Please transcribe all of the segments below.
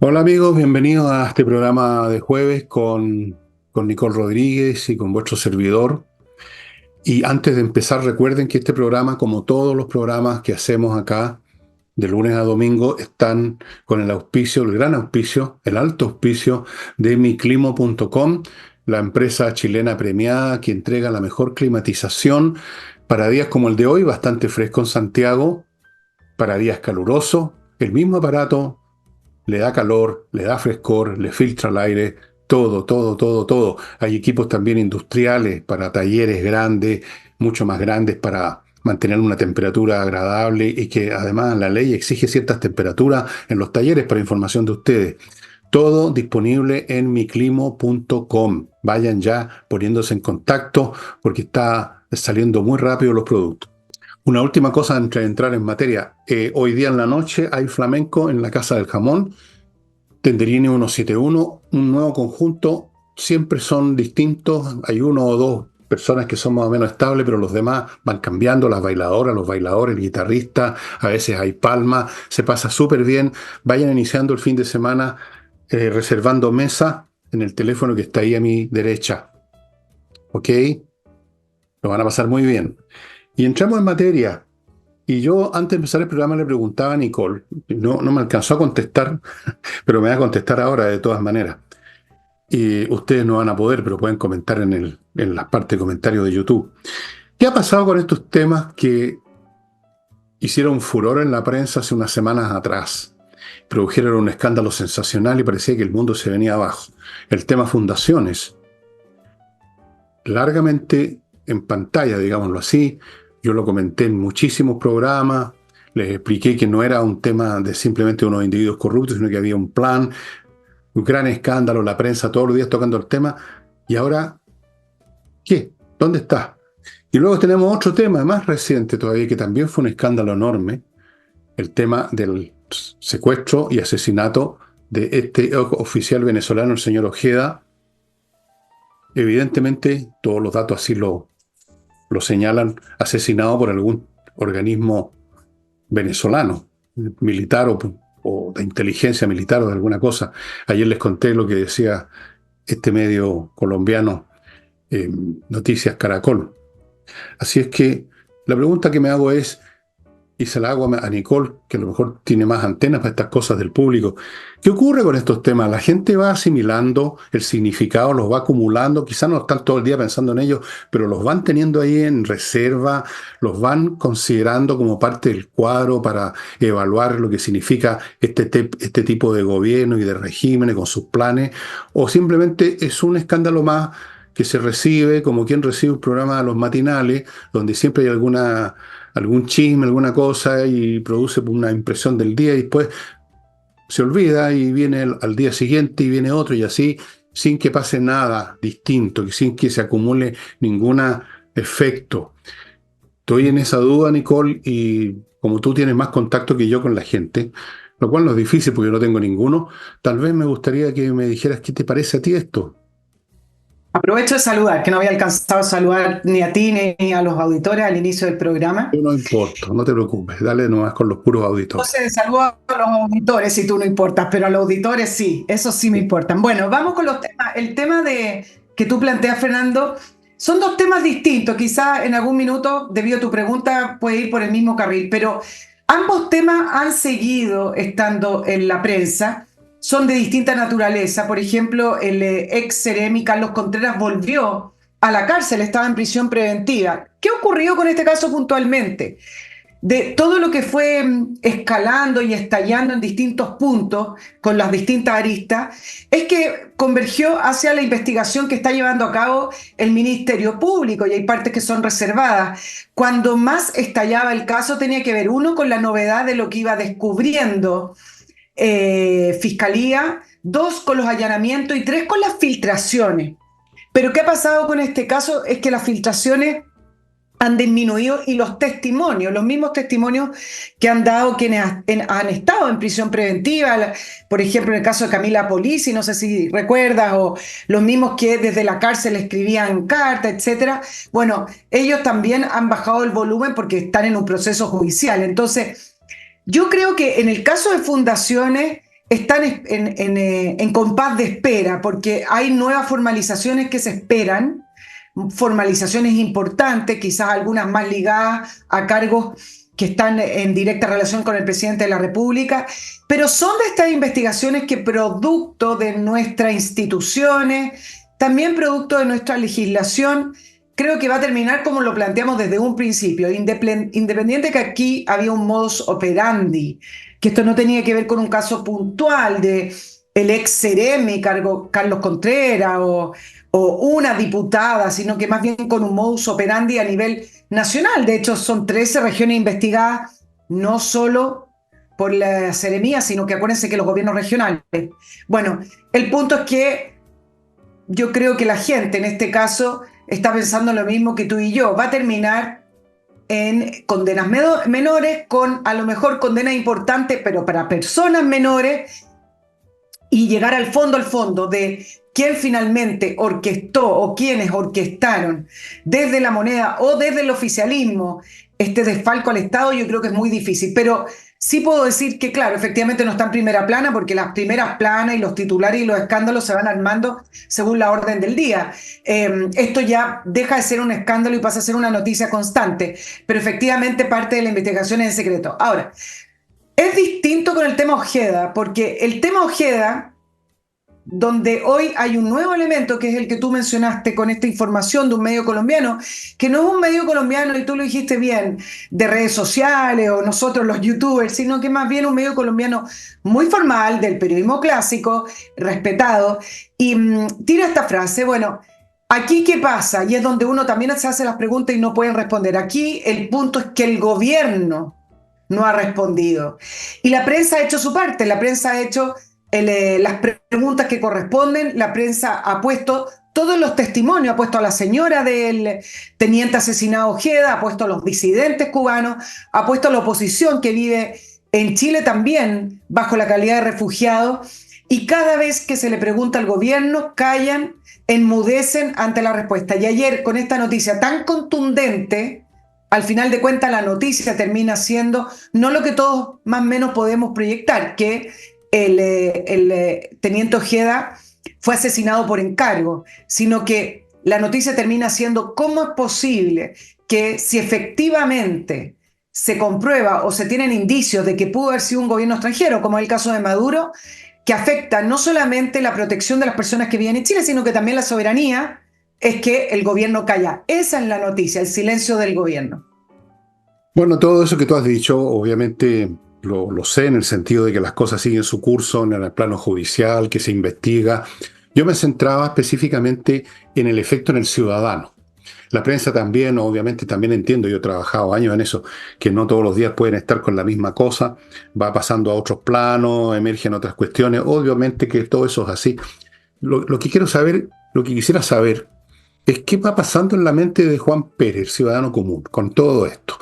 Hola amigos, bienvenidos a este programa de jueves con Nicole Rodríguez y con vuestro servidor. Y antes de empezar, recuerden que este programa, como todos los programas que hacemos acá, de lunes a domingo, están con el auspicio, el gran auspicio, el alto auspicio de miclimo.com, la empresa chilena premiada que entrega la mejor climatización para días como el de hoy, bastante fresco en Santiago, para días calurosos. El mismo aparato le da calor, le da frescor, le filtra el aire, todo, todo, todo, todo. Hay equipos también industriales para talleres grandes, mucho más grandes para mantener una temperatura agradable y que además la ley exige ciertas temperaturas en los talleres para información de ustedes. Todo disponible en miclimo.com. Vayan ya poniéndose en contacto porque está saliendo muy rápido los productos. Una última cosa antes de entrar en materia. Hoy día en la noche hay flamenco en la Casa del Jamón. Tenderini 171, un nuevo conjunto, siempre son distintos, hay uno o dos personas que son más o menos estables, pero los demás van cambiando, las bailadoras, los bailadores, el guitarrista, a veces hay palma, se pasa súper bien. Vayan iniciando el fin de semana reservando mesa en el teléfono que está ahí a mi derecha, ¿ok? Lo van a pasar muy bien. Y entramos en materia. Y yo antes de empezar el programa le preguntaba a Nicole, no me alcanzó a contestar, pero me va a contestar ahora de todas maneras. Y ustedes no van a poder, pero pueden comentar en la parte de comentarios de YouTube. ¿Qué ha pasado con estos temas que hicieron furor en la prensa hace unas semanas atrás? Produjeron un escándalo sensacional y parecía que el mundo se venía abajo. El tema fundaciones, largamente en pantalla, digámoslo así. Yo lo comenté en muchísimos programas, les expliqué que no era un tema de simplemente unos individuos corruptos, sino que había un plan, un gran escándalo, la prensa todos los días tocando el tema. Y ahora, ¿qué? ¿Dónde está? Y luego tenemos otro tema más reciente todavía, que también fue un escándalo enorme, el tema del secuestro y asesinato de este oficial venezolano, el señor Ojeda. Evidentemente, todos los datos así lo señalan, asesinado por algún organismo venezolano, militar o de inteligencia militar o de alguna cosa. Ayer les conté lo que decía este medio colombiano, Noticias Caracol. Así es que la pregunta que me hago es, y se la hago a Nicole, que a lo mejor tiene más antenas para estas cosas del público, ¿qué ocurre con estos temas? La gente va asimilando el significado, los va acumulando, quizás no están todo el día pensando en ellos, pero los van teniendo ahí en reserva, los van considerando como parte del cuadro para evaluar lo que significa este tipo de gobierno y de regímenes con sus planes, o simplemente es un escándalo más que se recibe como quien recibe un programa de los matinales, donde siempre hay algún chisme, alguna cosa, y produce una impresión del día y después se olvida y viene al día siguiente y viene otro y así, sin que pase nada distinto, sin que se acumule ningún efecto. Estoy en esa duda, Nicole, y como tú tienes más contacto que yo con la gente, lo cual no es difícil porque yo no tengo ninguno, tal vez me gustaría que me dijeras qué te parece a ti esto. Aprovecho de saludar, que no había alcanzado a saludar ni a ti ni a los auditores al inicio del programa. Yo no importo, no te preocupes, dale nomás con los puros auditores. Entonces, saludo a los auditores si tú no importas, pero a los auditores sí, eso sí me importan. Bueno, vamos con los temas. El tema de que tú planteas, Fernando, son dos temas distintos. Quizá en algún minuto, debido a tu pregunta, puede ir por el mismo carril, pero ambos temas han seguido estando en la prensa, son de distinta naturaleza. Por ejemplo, el ex Ceremi Carlos Contreras volvió a la cárcel, estaba en prisión preventiva. ¿Qué ocurrió con este caso puntualmente? De todo lo que fue escalando y estallando en distintos puntos, con las distintas aristas, es que convergió hacia la investigación que está llevando a cabo el Ministerio Público, y hay partes que son reservadas. Cuando más estallaba el caso tenía que ver, uno, con la novedad de lo que iba descubriendo Fiscalía, dos, con los allanamientos, y tres, con las filtraciones. Pero ¿qué ha pasado con este caso? Es que las filtraciones han disminuido, y los testimonios, los mismos testimonios que han dado quienes han estado en prisión preventiva, por ejemplo en el caso de Camila Polisi, no sé si recuerdas, o los mismos que desde la cárcel escribían cartas, etcétera. Bueno, ellos también han bajado el volumen porque están en un proceso judicial. Entonces, yo creo que en el caso de fundaciones, están en compás de espera, porque hay nuevas formalizaciones que se esperan, formalizaciones importantes, quizás algunas más ligadas a cargos que están en directa relación con el presidente de la República, pero son de estas investigaciones que producto de nuestras instituciones, también producto de nuestra legislación, creo que va a terminar como lo planteamos desde un principio, independiente que aquí había un modus operandi, que esto no tenía que ver con un caso puntual de el ex Ceremi, Carlos Contreras, o una diputada, sino que más bien con un modus operandi a nivel nacional. De hecho, son 13 regiones investigadas, no solo por la Seremía, sino que acuérdense que los gobiernos regionales. Bueno, el punto es que yo creo que la gente en este caso está pensando lo mismo que tú y yo. Va a terminar en condenas menores, con a lo mejor condenas importantes, pero para personas menores, y llegar al fondo de quién finalmente orquestó o quiénes orquestaron desde la moneda o desde el oficialismo este desfalco al Estado, yo creo que es muy difícil. Pero sí puedo decir que, claro, efectivamente no está en primera plana, porque las primeras planas y los titulares y los escándalos se van armando según la orden del día. Esto ya deja de ser un escándalo y pasa a ser una noticia constante, pero efectivamente parte de la investigación es en secreto. Ahora, es distinto con el tema Ojeda, porque el tema Ojeda, donde hoy hay un nuevo elemento, que es el que tú mencionaste con esta información de un medio colombiano, que no es un medio colombiano, y tú lo dijiste bien, de redes sociales o nosotros los youtubers, sino que más bien un medio colombiano muy formal, del periodismo clásico, respetado, y tira esta frase, bueno, aquí qué pasa, y es donde uno también se hace las preguntas y no pueden responder. Aquí el punto es que el gobierno no ha respondido. Y la prensa ha hecho su parte, la prensa ha hecho las preguntas que corresponden, la prensa ha puesto todos los testimonios, ha puesto a la señora del teniente asesinado Ojeda, ha puesto a los disidentes cubanos, ha puesto a la oposición que vive en Chile también bajo la calidad de refugiado, y cada vez que se le pregunta al gobierno, callan, enmudecen ante la respuesta. Y ayer, con esta noticia tan contundente, al final de cuentas la noticia termina siendo no lo que todos más o menos podemos proyectar, que el teniente Ojeda fue asesinado por encargo, sino que la noticia termina siendo cómo es posible que, si efectivamente se comprueba o se tienen indicios de que pudo haber sido un gobierno extranjero, como es el caso de Maduro, que afecta no solamente la protección de las personas que viven en Chile, sino que también la soberanía, es que el gobierno calla. Esa es la noticia, el silencio del gobierno. Bueno, todo eso que tú has dicho, obviamente lo sé en el sentido de que las cosas siguen su curso en el plano judicial, que se investiga. Yo me centraba específicamente en el efecto en el ciudadano. La prensa también, obviamente, también entiendo, yo he trabajado años en eso, que no todos los días pueden estar con la misma cosa, va pasando a otros planos, emergen otras cuestiones, obviamente que todo eso es así. Lo que quiero saber, lo que quisiera saber, es qué va pasando en la mente de Juan Pérez, ciudadano común, con todo esto.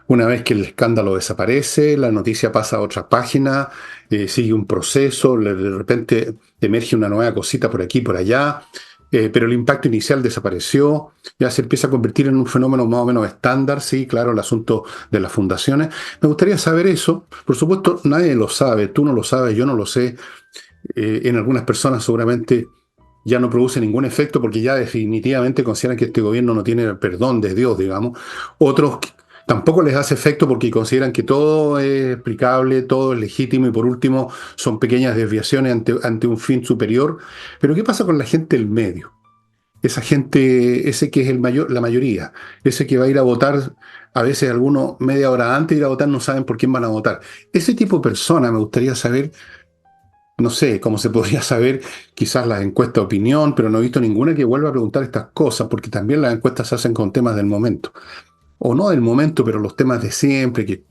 Una vez que el escándalo desaparece, la noticia pasa a otra página, sigue un proceso, de repente emerge una nueva cosita por aquí, por allá, pero el impacto inicial desapareció, ya se empieza a convertir en un fenómeno más o menos estándar, sí, claro, el asunto de las fundaciones. Me gustaría saber eso. Por supuesto, nadie lo sabe, tú no lo sabes, yo no lo sé. En algunas personas seguramente ya no produce ningún efecto porque ya definitivamente consideran que este gobierno no tiene el perdón de Dios, digamos. Otros tampoco les hace efecto porque consideran que todo es explicable, todo es legítimo y por último son pequeñas desviaciones ante un fin superior. Pero ¿qué pasa con la gente del medio? Esa gente, ese que es la mayoría, ese que va a ir a votar, a veces algunos media hora antes de ir a votar no saben por quién van a votar. Ese tipo de persona me gustaría saber, no sé, cómo se podría saber quizás las encuestas de opinión, pero no he visto ninguna que vuelva a preguntar estas cosas, porque también las encuestas se hacen con temas del momento. O no del momento, pero los temas de siempre,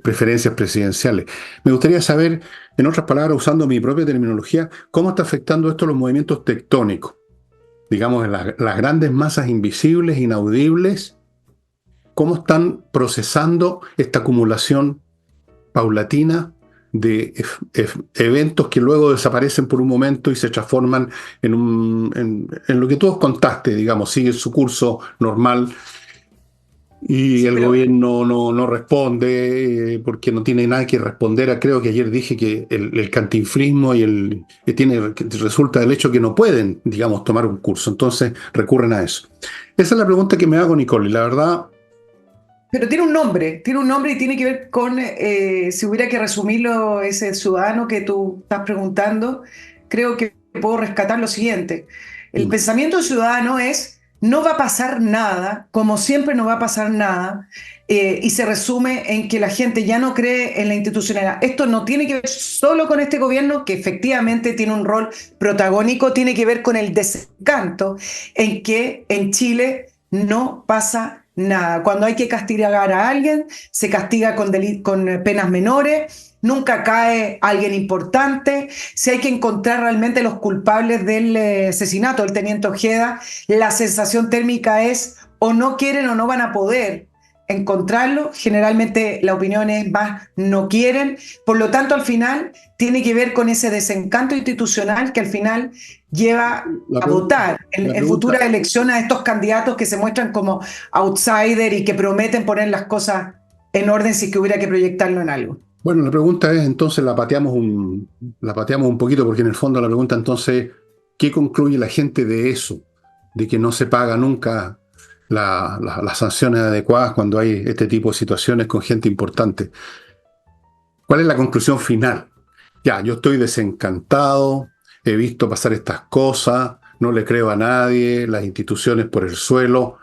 preferencias presidenciales. Me gustaría saber, en otras palabras, usando mi propia terminología, cómo está afectando esto los movimientos tectónicos. Digamos, en las grandes masas invisibles, inaudibles, cómo están procesando esta acumulación paulatina de eventos que luego desaparecen por un momento y se transforman en lo que todos contaste, digamos, sigue su curso normal. y Sí, el pero gobierno no responde porque no tiene nada que responder. Creo que ayer dije que el cantinflismo y que resulta del hecho que no pueden, digamos, tomar un curso. Entonces recurren a eso. Esa es la pregunta que me hago, Nicole. Y la verdad, tiene un nombre y tiene que ver con, si hubiera que resumirlo, ese ciudadano que tú estás preguntando, creo que puedo rescatar lo siguiente. El mm, pensamiento ciudadano es, no va a pasar nada, como siempre no va a pasar nada, y se resume en que la gente ya no cree en la institucionalidad. Esto no tiene que ver solo con este gobierno, que efectivamente tiene un rol protagónico, tiene que ver con el desencanto en que en Chile no pasa nada. Cuando hay que castigar a alguien, se castiga con penas menores, nunca cae alguien importante. Si hay que encontrar realmente los culpables del asesinato del teniente Ojeda, la sensación térmica es o no quieren o no van a poder encontrarlo. Generalmente la opinión es más no quieren. Por lo tanto, al final tiene que ver con ese desencanto institucional que al final lleva la a pregunta, votar la en futuras pregunta, elecciones a estos candidatos que se muestran como outsider y que prometen poner las cosas en orden si que hubiera que proyectarlo en algo. bueno, la pregunta es entonces la pateamos un poquito porque en el fondo la pregunta entonces, ¿qué concluye la gente de eso? De que no se paga nunca las sanciones adecuadas cuando hay este tipo de situaciones con gente importante. ¿Cuál es la conclusión final? Ya, yo estoy desencantado, he visto pasar estas cosas, no le creo a nadie, las instituciones por el suelo.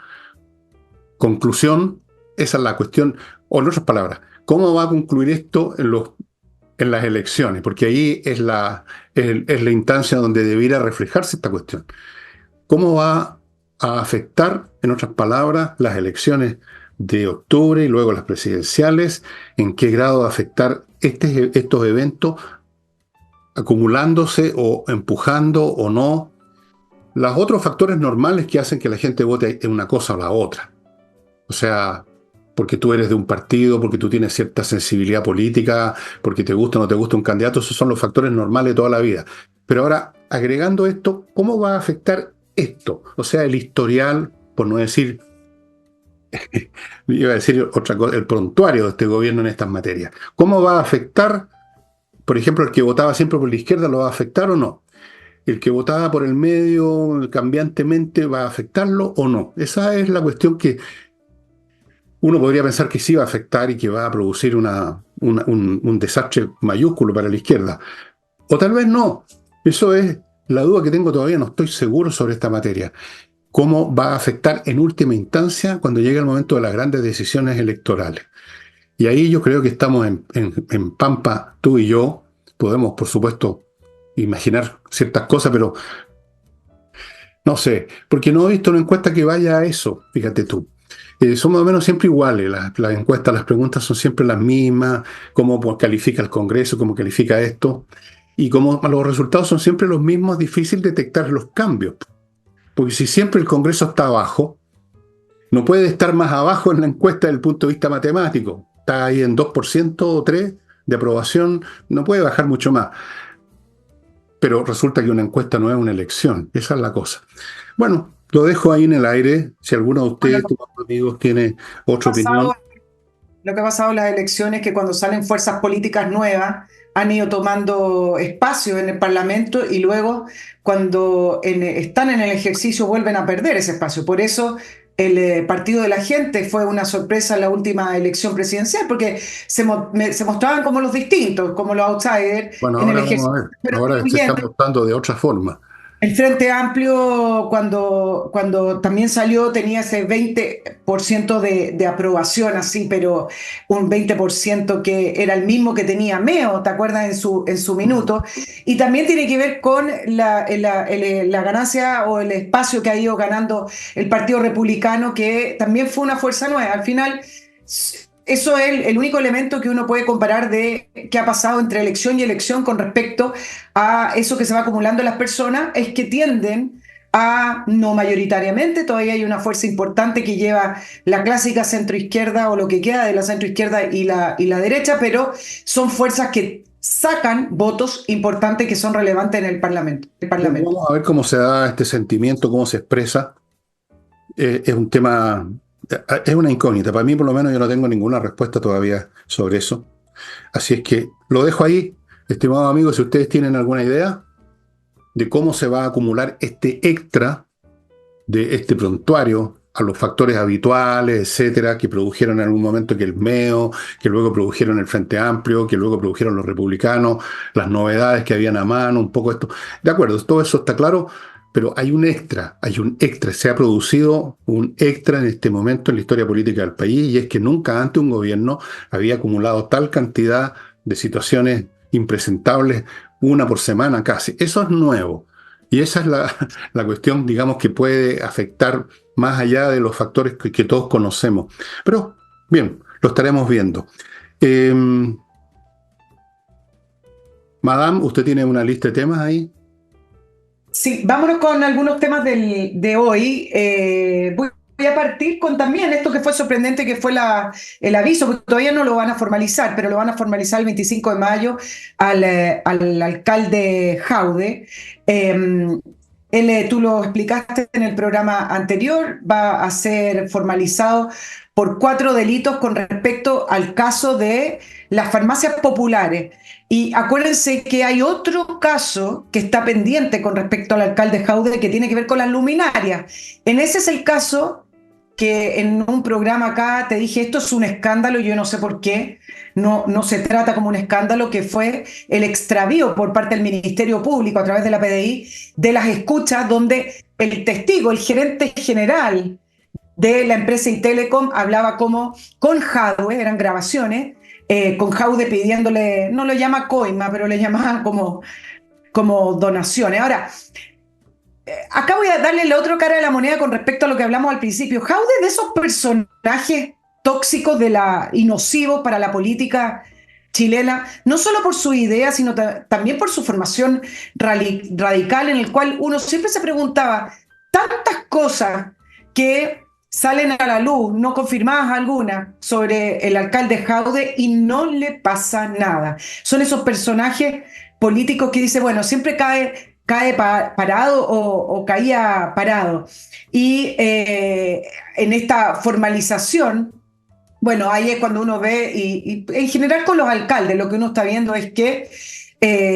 Conclusión, esa es la cuestión. O en otras palabras, ¿cómo va a concluir esto en las elecciones? Porque ahí es la instancia donde debiera reflejarse esta cuestión. ¿Cómo va a afectar, en otras palabras, las elecciones de octubre y luego las presidenciales? ¿En qué grado va a afectar estos eventos acumulándose o empujando o no los otros factores normales que hacen que la gente vote en una cosa o la otra? O sea, porque tú eres de un partido, porque tú tienes cierta sensibilidad política, porque te gusta o no te gusta un candidato, esos son los factores normales de toda la vida. Pero ahora, agregando esto, ¿cómo va a afectar esto? O sea, el historial, por no decir, iba a decir otra cosa, el prontuario de este gobierno en estas materias. ¿Cómo va a afectar, por ejemplo, el que votaba siempre por la izquierda, lo va a afectar o no? ¿El que votaba por el medio cambiantemente va a afectarlo o no? Esa es la cuestión que uno podría pensar que sí va a afectar y que va a producir un desastre mayúsculo para la izquierda. O tal vez no. Eso es la duda que tengo todavía, no estoy seguro sobre esta materia. ¿Cómo va a afectar en última instancia cuando llegue el momento de las grandes decisiones electorales? Y ahí yo creo que estamos en Pampa, tú y yo. Podemos, por supuesto, imaginar ciertas cosas, pero no sé, porque no he visto una encuesta que vaya a eso, fíjate tú. Son más o menos siempre iguales, las encuestas, las preguntas son siempre las mismas, cómo pues, califica el Congreso, cómo califica esto, y como los resultados son siempre los mismos, es difícil detectar los cambios, porque si siempre el Congreso está abajo, no puede estar más abajo en la encuesta desde el punto de vista matemático, está ahí en 2% o 3% de aprobación, no puede bajar mucho más, pero resulta que una encuesta no es una elección, esa es la cosa. Bueno, lo dejo ahí en el aire. Si alguno de Bueno, ustedes, tus amigos, tiene otra opinión. pasado lo que ha pasado en las elecciones es que cuando salen fuerzas políticas nuevas han ido tomando espacio en el Parlamento y luego cuando están en el ejercicio vuelven a perder ese espacio. Por eso el Partido de la Gente fue una sorpresa en la última elección presidencial, porque se mostraban como los distintos, como los outsiders Bueno, en el ahora vamos a ejercicio ver. Ahora se está constituyente. votando de otra forma. El Frente Amplio, cuando también salió, tenía ese 20% de aprobación, así, pero un 20% que era el mismo que tenía Meo, ¿te acuerdas? En su minuto. Y también tiene que ver con la ganancia o el espacio que ha ido ganando el Partido Republicano, que también fue una fuerza nueva. Al final, eso es el único elemento que uno puede comparar de qué ha pasado entre elección y elección con respecto a eso que se va acumulando en las personas, es que tienden a, no mayoritariamente, todavía hay una fuerza importante que lleva la clásica centroizquierda o lo que queda de la centroizquierda y la derecha, pero son fuerzas que sacan votos importantes que son relevantes en el Parlamento. El Bueno, Parlamento. vamos a ver cómo se da este sentimiento, cómo se expresa. Es un tema Es una incógnita. Para mí, por lo menos, yo no tengo ninguna respuesta todavía sobre eso. Así es que lo dejo ahí. Estimados amigos, si ustedes tienen alguna idea de cómo se va a acumular este extra de este prontuario a los factores habituales, etcétera, que produjeron en algún momento que el MEO, que luego produjeron el Frente Amplio, que luego produjeron los republicanos, las novedades que habían a mano, un poco esto. De acuerdo, todo eso está claro, pero hay un extra, se ha producido un extra en este momento en la historia política del país, y es que nunca antes un gobierno había acumulado tal cantidad de situaciones impresentables, una por semana casi. Eso es nuevo. Y esa es la cuestión, digamos, que puede afectar más allá de los factores que todos conocemos. Pero, bien, lo estaremos viendo. Eh, Madame, ¿usted tiene una lista de temas ahí? Sí, vámonos con algunos temas de hoy. Voy a partir con también esto que fue sorprendente, que fue el aviso, porque todavía no lo van a formalizar, pero lo van a formalizar el 25 de mayo al alcalde Jaude. Tú lo explicaste en el programa anterior, va a ser formalizado por 4 delitos con respecto al caso de las farmacias populares. Y acuérdense que hay otro caso que está pendiente con respecto al alcalde Jaude que tiene que ver con las luminarias. En ese es el caso que en un programa acá te dije, esto es un escándalo, yo no sé por qué, no se trata como un escándalo, que fue el extravío por parte del Ministerio Público a través de la PDI de las escuchas donde el testigo, el gerente general de la empresa Intelecom hablaba como con Jadwe, eran grabaciones, con Jaude pidiéndole, no lo llama coima, pero le llamaba como donaciones. Ahora, acá voy a darle la otra cara de la moneda con respecto a lo que hablamos al principio. Jaude es de esos personajes tóxicos y nocivos para la política chilena, no solo por su idea, sino también por su formación radical, en el cual uno siempre se preguntaba tantas cosas que salen a la luz, no confirmadas algunas, sobre el alcalde Jaude y no le pasa nada. Son esos personajes políticos que dice, bueno, siempre cae parado o caía parado. Y en esta formalización, bueno, ahí es cuando uno ve, y en general con los alcaldes, lo que uno está viendo es que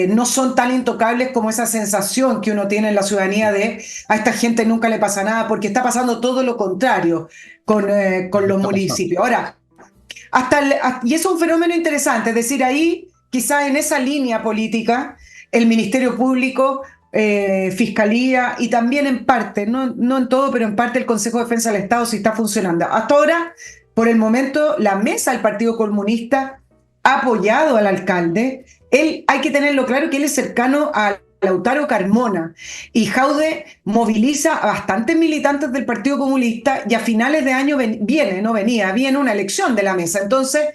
no son tan intocables como esa sensación que uno tiene en la ciudadanía de a esta gente nunca le pasa nada, porque está pasando todo lo contrario con los Está pasando. municipios. Ahora, y eso es un fenómeno interesante, es decir, ahí quizás en esa línea política, el Ministerio Público, Fiscalía y también en parte, no en todo, pero en parte el Consejo de Defensa del Estado sí está funcionando. Hasta ahora, por el momento, la mesa del Partido Comunista ha apoyado al alcalde. Él, hay que tenerlo claro que él es cercano a Lautaro Carmona y Jaude moviliza a bastantes militantes del Partido Comunista y a finales de año viene una elección de la mesa. Entonces,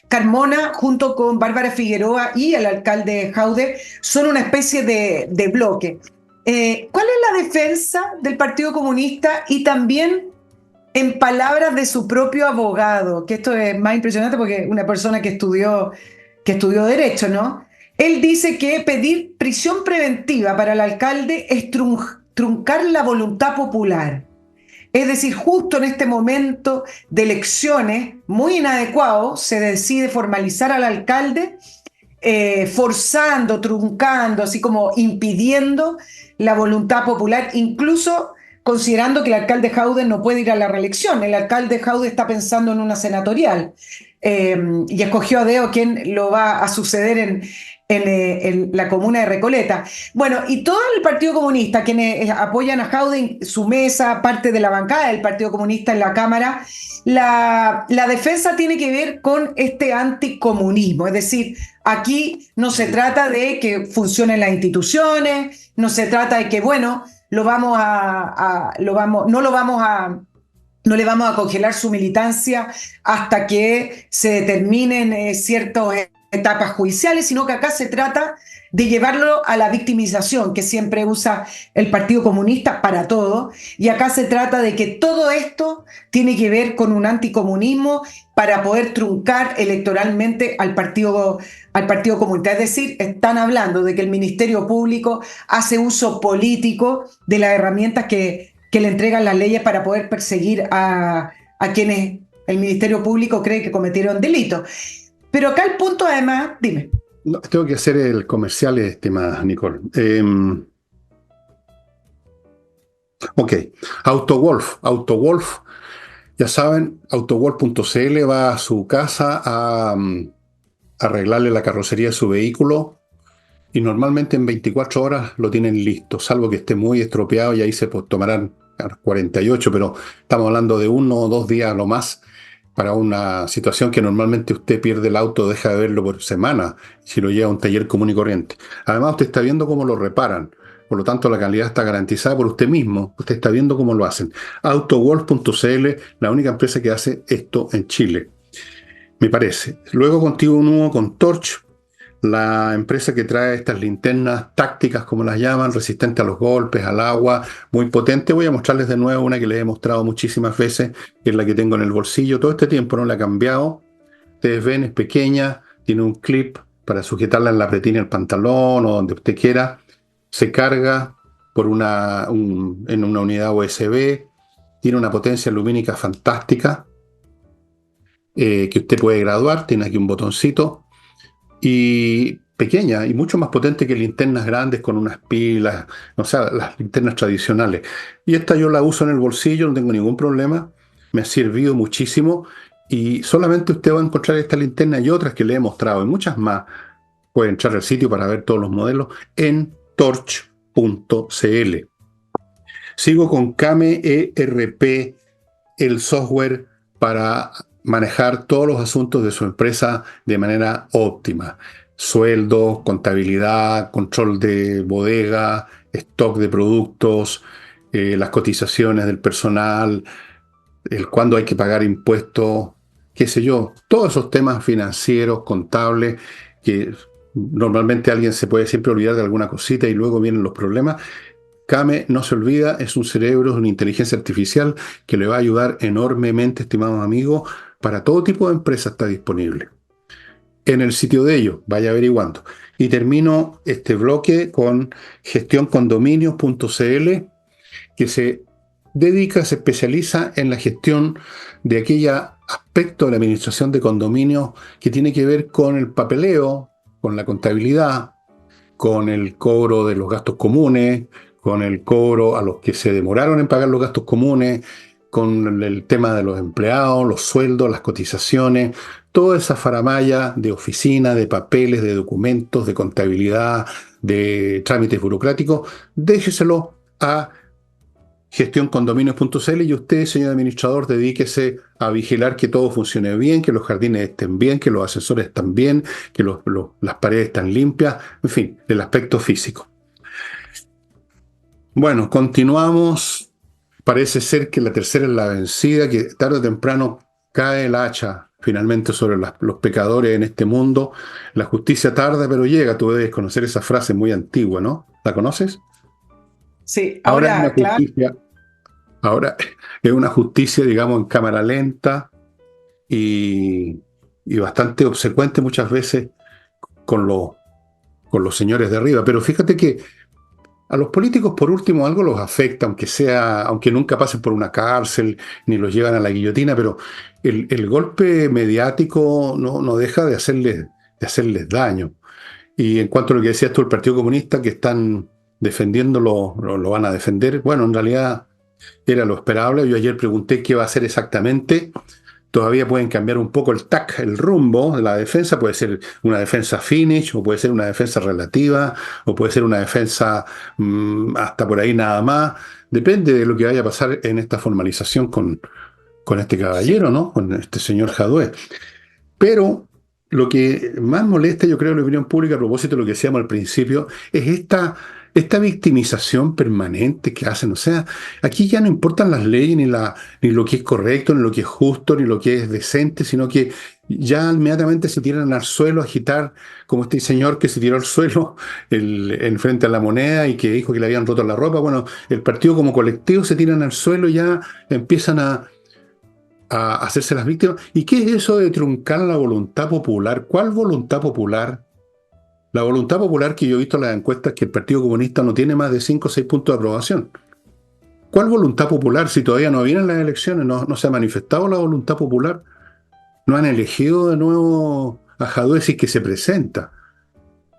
Carmona junto con Bárbara Figueroa y el alcalde Jaude son una especie de bloque. ¿Cuál es la defensa del Partido Comunista y también en palabras de su propio abogado, que esto es más impresionante porque una persona que estudió Derecho, ¿no? Él dice que pedir prisión preventiva para el alcalde es truncar la voluntad popular. Es decir, justo en este momento de elecciones muy inadecuado, se decide formalizar al alcalde, forzando, truncando, así como impidiendo la voluntad popular, incluso considerando que el alcalde Jaude no puede ir a la reelección. El alcalde Jaude está pensando en una senatorial y escogió a dedo quién lo va a suceder en la comuna de Recoleta. Bueno, y todo el Partido Comunista, quienes apoyan a Jaude, su mesa, parte de la bancada del Partido Comunista en la Cámara, la defensa tiene que ver con este anticomunismo, es decir, aquí no se trata de que funcionen las instituciones, no se trata de que, bueno, no le vamos a congelar su militancia hasta que se determinen ciertas etapas judiciales, sino que acá se trata de llevarlo a la victimización que siempre usa el Partido Comunista para todo, y acá se trata de que todo esto tiene que ver con un anticomunismo para poder truncar electoralmente al Partido Comunista. Es decir, están hablando de que el Ministerio Público hace uso político de las herramientas que le entregan las leyes para poder perseguir a quienes el Ministerio Público cree que cometieron delito. Pero acá el punto además, dime. No, tengo que hacer el comercial, estimada Nicole. Ok, AutoWolf, ya saben, autowolf.cl va a su casa a arreglarle la carrocería de su vehículo y normalmente en 24 horas lo tienen listo, salvo que esté muy estropeado y ahí se tomarán 48, pero estamos hablando de 1 o 2 días a lo más para una situación que normalmente usted pierde el auto, deja de verlo por semana si lo lleva a un taller común y corriente. Además, usted está viendo cómo lo reparan. Por lo tanto, la calidad está garantizada por usted mismo. Usted está viendo cómo lo hacen. AutoWolf.cl, la única empresa que hace esto en Chile, me parece. Luego continúo con Torch, la empresa que trae estas linternas tácticas, como las llaman, resistentes a los golpes, al agua, muy potente. Voy a mostrarles de nuevo una que les he mostrado muchísimas veces, que es la que tengo en el bolsillo. Todo este tiempo no la he cambiado. Ustedes ven, es pequeña, tiene un clip para sujetarla en la pretina del pantalón o donde usted quiera. Se carga por en una unidad USB. Tiene una potencia lumínica fantástica que usted puede graduar. Tiene aquí un botoncito. Y pequeña y mucho más potente que linternas grandes con unas pilas, o sea, las linternas tradicionales. Y esta yo la uso en el bolsillo, no tengo ningún problema, me ha servido muchísimo y solamente usted va a encontrar esta linterna y otras que le he mostrado y muchas más. Puede entrar al sitio para ver todos los modelos en torch.cl. Sigo con Kame ERP, el software para manejar todos los asuntos de su empresa de manera óptima. Sueldos, contabilidad, control de bodega, stock de productos, las cotizaciones del personal, el cuándo hay que pagar impuestos, qué sé yo, todos esos temas financieros, contables, que normalmente alguien se puede siempre olvidar de alguna cosita y luego vienen los problemas. Kame no se olvida, es un cerebro, es una inteligencia artificial que le va a ayudar enormemente, estimados amigos, para todo tipo de empresa está disponible. En el sitio de ellos, vaya averiguando. Y termino este bloque con gestioncondominios.cl, que se especializa en la gestión de aquel aspecto de la administración de condominios que tiene que ver con el papeleo, con la contabilidad, con el cobro de los gastos comunes, con el cobro a los que se demoraron en pagar los gastos comunes, con el tema de los empleados, los sueldos, las cotizaciones, toda esa faramalla de oficina, de papeles, de documentos, de contabilidad, de trámites burocráticos, déjeselo a gestioncondominios.cl y usted, señor administrador, dedíquese a vigilar que todo funcione bien, que los jardines estén bien, que los ascensores están bien, que las paredes están limpias, en fin, el aspecto físico. Bueno, continuamos. Parece ser que la tercera es la vencida, que tarde o temprano cae el hacha finalmente sobre los pecadores en este mundo. La justicia tarda, pero llega. Tú debes conocer esa frase muy antigua, ¿no? ¿La conoces? Sí, Ahora es ahora, una claro. justicia, ahora es una justicia, digamos, en cámara lenta y bastante obsecuente muchas veces con los señores de arriba. Pero fíjate que a los políticos, por último, algo los afecta, aunque nunca pasen por una cárcel, ni los llevan a la guillotina, pero el golpe mediático no deja de hacerles daño. Y en cuanto a lo que decías tú, el Partido Comunista, que están defendiéndolo, lo van a defender, bueno, en realidad era lo esperable. Yo ayer pregunté qué va a hacer exactamente. Todavía pueden cambiar un poco el tack, el rumbo de la defensa. Puede ser una defensa finish, o puede ser una defensa relativa, o puede ser una defensa hasta por ahí nada más. Depende de lo que vaya a pasar en esta formalización con este caballero, ¿no? Con este señor Jadue. Pero lo que más molesta, yo creo, en la opinión pública, a propósito de lo que decíamos al principio, es esta victimización permanente que hacen. O sea, aquí ya no importan las leyes, ni lo que es correcto, ni lo que es justo, ni lo que es decente, sino que ya inmediatamente se tiran al suelo a agitar, como este señor que se tiró al suelo en frente a la moneda y que dijo que le habían roto la ropa. Bueno, el partido como colectivo se tiran al suelo y ya empiezan a hacerse las víctimas. ¿Y qué es eso de truncar la voluntad popular? ¿Cuál voluntad popular? La voluntad popular que yo he visto en las encuestas, que el Partido Comunista no tiene más de 5 o 6 puntos de aprobación. ¿Cuál voluntad popular? Si todavía no vienen las elecciones, no se ha manifestado la voluntad popular, no han elegido de nuevo a Jadwe si es que se presenta,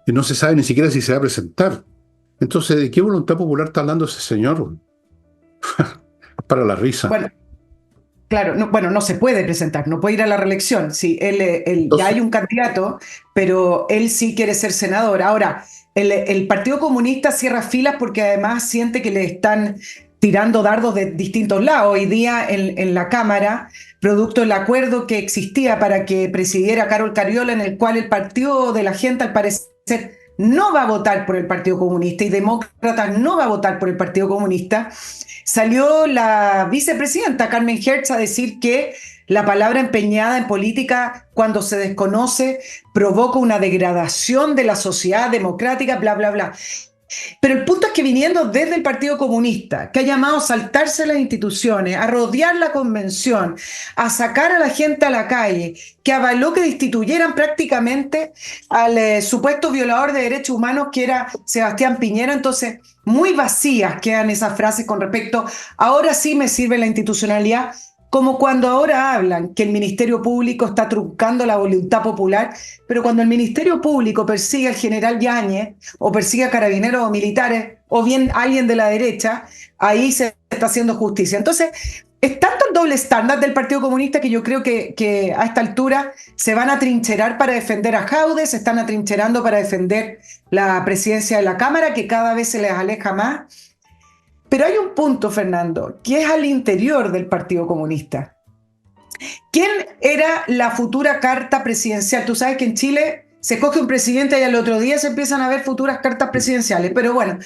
y no se sabe ni siquiera si se va a presentar. Entonces, ¿de qué voluntad popular está hablando ese señor? Para la risa. Bueno, claro, no, bueno, no se puede presentar, no puede ir a la reelección. Sí, ya Entonces, hay un candidato, pero él sí quiere ser senador. Ahora, el Partido Comunista cierra filas porque además siente que le están tirando dardos de distintos lados. Hoy día en la Cámara, producto del acuerdo que existía para que presidiera Carol Cariola, en el cual el Partido de la Gente, al parecer, no va a votar por el Partido Comunista y Demócratas no va a votar por el Partido Comunista, salió la vicepresidenta Carmen Hertz a decir que la palabra empeñada en política, cuando se desconoce, provoca una degradación de la sociedad democrática, bla, bla, bla. Pero el punto es que viniendo desde el Partido Comunista, que ha llamado a saltarse las instituciones, a rodear la convención, a sacar a la gente a la calle, que avaló que destituyeran prácticamente al supuesto violador de derechos humanos que era Sebastián Piñera, entonces muy vacías quedan esas frases con respecto, ahora sí me sirve la institucionalidad, como cuando ahora hablan que el Ministerio Público está truncando la voluntad popular, pero cuando el Ministerio Público persigue al general Yáñez o persigue a carabineros o militares o bien alguien de la derecha, ahí se está haciendo justicia. Entonces, es tanto el doble estándar del Partido Comunista que yo creo que a esta altura se van a trincherar para defender a Jaude, se están atrincherando para defender la presidencia de la Cámara, que cada vez se les aleja más. Pero hay un punto, Fernando, que es al interior del Partido Comunista. ¿Quién era la futura carta presidencial? Tú sabes que en Chile se escoge un presidente y al otro día se empiezan a ver futuras cartas presidenciales. Pero bueno,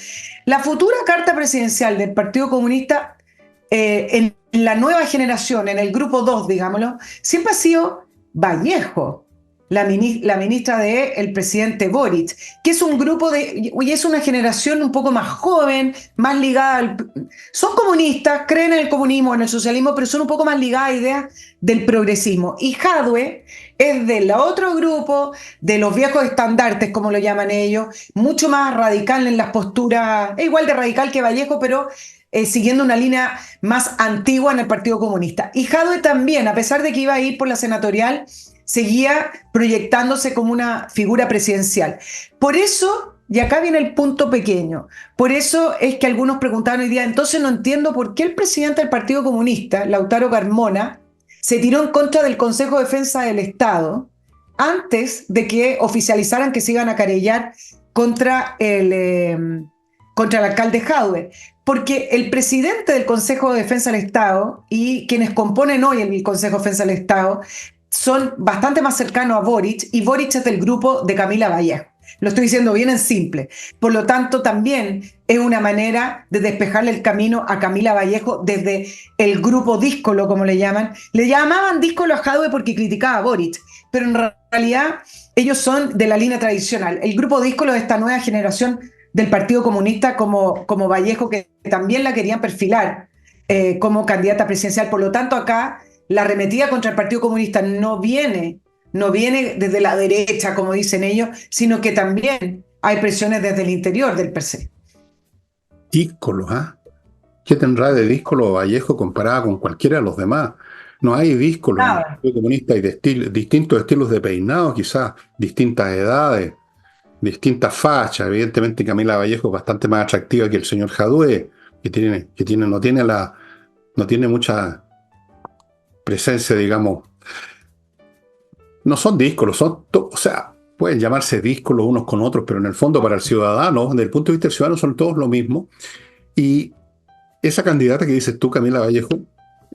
la futura carta presidencial del Partido Comunista en la nueva generación, en el grupo 2, digámoslo, siempre ha sido Vallejo, la ministra del presidente Boric, que es un grupo y es una generación un poco más joven, más ligada son comunistas, creen en el comunismo, en el socialismo, pero son un poco más ligadas a ideas del progresismo. Y Jadwe es del otro grupo, de los viejos estandartes, como lo llaman ellos, mucho más radical en las posturas, es igual de radical que Vallejo, pero siguiendo una línea más antigua en el Partido Comunista. Y Jadwe también, a pesar de que iba a ir por la senatorial, seguía proyectándose como una figura presidencial. Por eso, y acá viene el punto pequeño, por eso es que algunos preguntaban hoy día, entonces no entiendo por qué el presidente del Partido Comunista, Lautaro Carmona, se tiró en contra del Consejo de Defensa del Estado antes de que oficializaran que se iban a querellar contra el alcalde Jadwe. Porque el presidente del Consejo de Defensa del Estado y quienes componen hoy el Consejo de Defensa del Estado son bastante más cercanos a Boric, y Boric es del grupo de Camila Vallejo. Lo estoy diciendo bien en simple. Por lo tanto, también es una manera de despejarle el camino a Camila Vallejo desde el grupo díscolo, como le llaman. Le llamaban díscolo a Jadwe porque criticaba a Boric, pero en realidad ellos son de la línea tradicional. El grupo díscolo de esta nueva generación del Partido Comunista, como Vallejo, que también la querían perfilar como candidata presidencial. Por lo tanto, acá la arremetida contra el Partido Comunista no viene desde la derecha, como dicen ellos, sino que también hay presiones desde el interior del PC. díscolo, ¿ah? ¿Qué tendrá de díscolo Vallejo comparada con cualquiera de los demás? No hay díscolo en el Nada. Partido Comunista, hay distintos estilos de peinado, quizás, distintas edades, distintas fachas. Evidentemente Camila Vallejo es bastante más atractiva que el señor Jadwe, no tiene mucha presencia, digamos. No son díscolos, o sea, pueden llamarse díscolos unos con otros, pero en el fondo para el ciudadano, desde el punto de vista del ciudadano, son todos lo mismo. Y esa candidata que dices tú, Camila Vallejo,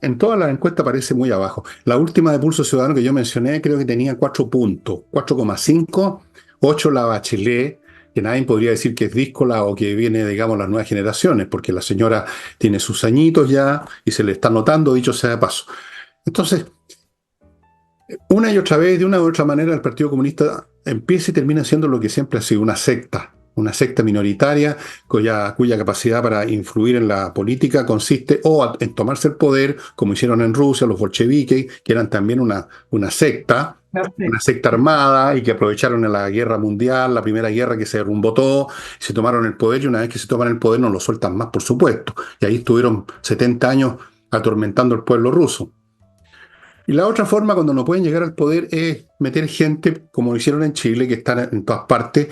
en todas las encuestas aparece muy abajo. La última de Pulso Ciudadano que yo mencioné creo que tenía 4 puntos, 4,5, 8 la Bachelet, que nadie podría decir que es díscola o que viene, digamos, las nuevas generaciones, porque la señora tiene sus añitos ya y se le está notando, dicho sea de paso. Entonces, una y otra vez, de una u otra manera, el Partido Comunista empieza y termina siendo lo que siempre ha sido, una secta minoritaria cuya capacidad para influir en la política consiste en tomarse el poder, como hicieron en Rusia los bolcheviques, que eran también una secta, No sé. una secta armada y que aprovecharon en la guerra mundial, la primera guerra que se derrumbó todo, se tomaron el poder y una vez que se toman el poder no lo sueltan más, por supuesto. Y ahí estuvieron 70 años atormentando al pueblo ruso. Y la otra forma, cuando no pueden llegar al poder, es meter gente, como lo hicieron en Chile, que están en todas partes,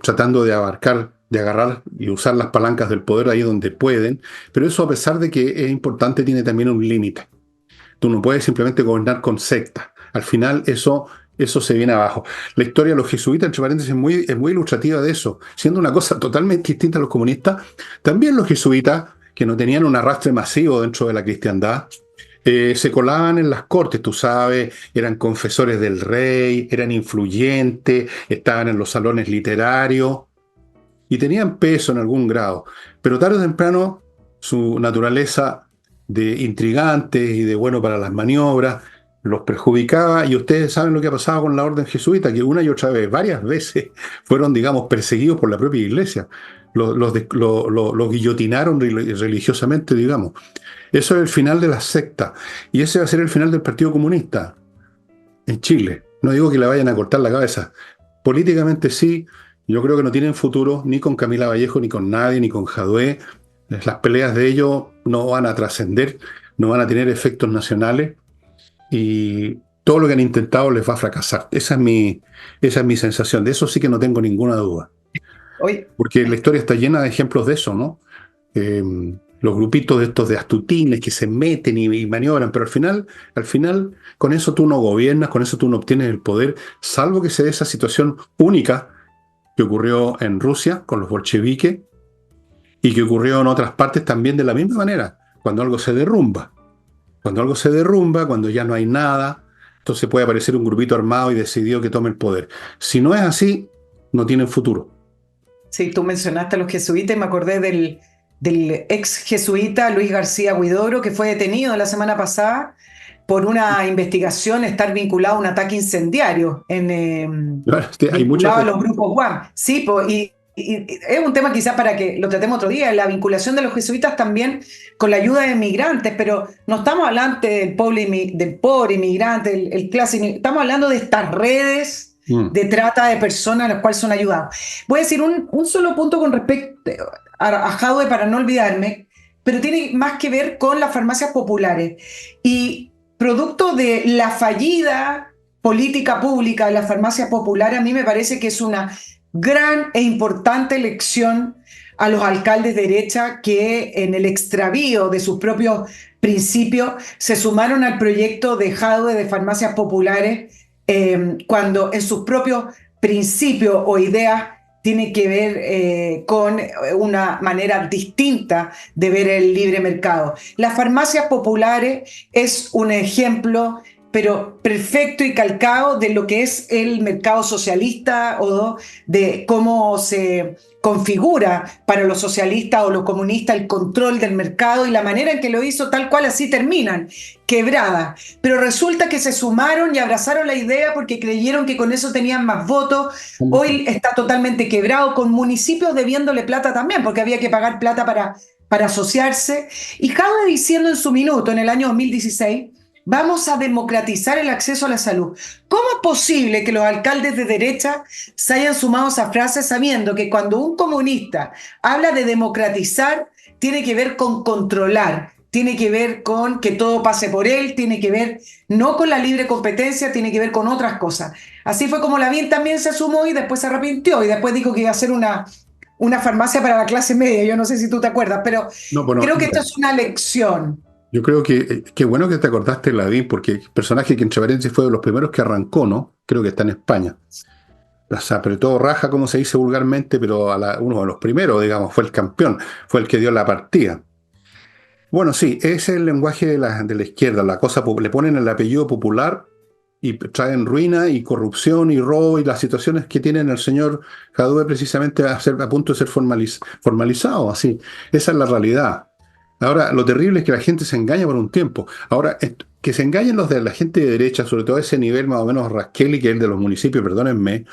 tratando de abarcar, de agarrar y usar las palancas del poder ahí donde pueden. Pero eso, a pesar de que es importante, tiene también un límite. Tú no puedes simplemente gobernar con sectas. Al final, eso se viene abajo. La historia de los jesuitas, entre paréntesis, es muy ilustrativa de eso. Siendo una cosa totalmente distinta a los comunistas, también los jesuitas, que no tenían un arrastre masivo dentro de la cristiandad, se colaban en las cortes, tú sabes, eran confesores del rey, eran influyentes, estaban en los salones literarios y tenían peso en algún grado. Pero tarde o temprano su naturaleza de intrigantes y de bueno para las maniobras los perjudicaba y ustedes saben lo que ha pasado con la orden jesuita, que una y otra vez, varias veces, fueron, digamos, perseguidos por la propia iglesia. Los guillotinaron religiosamente, digamos. Eso es el final de la secta. Y ese va a ser el final del Partido Comunista en Chile. No digo que le vayan a cortar la cabeza. Políticamente sí, yo creo que no tienen futuro ni con Camila Vallejo, ni con nadie, ni con Jadwe. Las peleas de ellos no van a trascender, no van a tener efectos nacionales y todo lo que han intentado les va a fracasar. Esa es mi sensación. De eso sí que no tengo ninguna duda. Oye, Porque la historia está llena de ejemplos de eso, ¿no? Eh, los grupitos de estos de astutines que se meten y maniobran, pero al final, con eso tú no gobiernas, con eso tú no obtienes el poder, salvo que se dé esa situación única que ocurrió en Rusia con los bolcheviques y que ocurrió en otras partes también de la misma manera, cuando algo se derrumba. Cuando algo se derrumba, cuando ya no hay nada, entonces puede aparecer un grupito armado y decidió que tome el poder. Si no es así, no tienen futuro. sí, tú mencionaste a los jesuitas y me acordé del ex jesuita Luis García Huidobro, que fue detenido la semana pasada por una investigación, estar vinculado a un ataque incendiario, Hay muchos. vinculado a los grupos Guam. Sí, y es un tema quizás para que lo tratemos otro día, la vinculación de los jesuitas también con la ayuda de migrantes, pero no estamos hablando del pobre inmigrante, el clase inmigrante, estamos hablando de estas redes de trata de personas a las cuales son ayudados. Voy a decir un solo punto con respecto a Jadwe para no olvidarme, pero tiene más que ver con las farmacias populares. Y producto de la fallida política pública de las farmacias populares, a mí me parece que es una gran e importante lección a los alcaldes de derecha que en el extravío de sus propios principios se sumaron al proyecto de Jadwe de farmacias populares cuando en sus propios principios o ideas tiene que ver con una manera distinta de ver el libre mercado. Las farmacias populares es un ejemplo, pero perfecto y calcado de lo que es el mercado socialista o de cómo se configura para los socialistas o los comunistas el control del mercado y la manera en que lo hizo tal cual así terminan, quebrada. Pero resulta que se sumaron y abrazaron la idea porque creyeron que con eso tenían más votos. Hoy está totalmente quebrado, con municipios debiéndole plata también, porque había que pagar plata para asociarse. Y Jadwe diciendo en su minuto, en el año 2016, vamos a democratizar el acceso a la salud. ¿Cómo es posible que los alcaldes de derecha se hayan sumado a esa frase sabiendo que cuando un comunista habla de democratizar, tiene que ver con controlar, tiene que ver con que todo pase por él, tiene que ver no con la libre competencia, tiene que ver con otras cosas? Así fue como Lavín también se sumó y después se arrepintió y después dijo que iba a hacer una farmacia para la clase media. Yo no sé si tú te acuerdas, pero No, bueno, creo que esto es una lección. yo creo que qué bueno que te acordaste de Lavín, porque el personaje que entre paréntesis fue de los primeros que arrancó, ¿no? Creo que está en España. Se apretó raja, como se dice vulgarmente, pero uno de los primeros, digamos, fue el campeón, fue el que dio la partida. Bueno, sí, ese es el lenguaje de la izquierda, la cosa, le ponen el apellido popular y traen ruina y corrupción y robo y las situaciones que tienen el señor Jadwe precisamente a punto de ser formalizado, así. Esa es la realidad. Ahora, lo terrible es que la gente se engaña por un tiempo. Ahora, que se engañen los de la gente de derecha, sobre todo a ese nivel más o menos rasqueli, que es el de los municipios, perdónenme,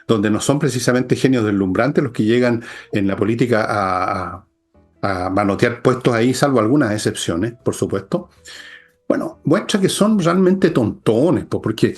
donde no son precisamente genios deslumbrantes los que llegan en la política a manotear puestos ahí, salvo algunas excepciones, por supuesto. Bueno, muestra que son realmente tontones, porque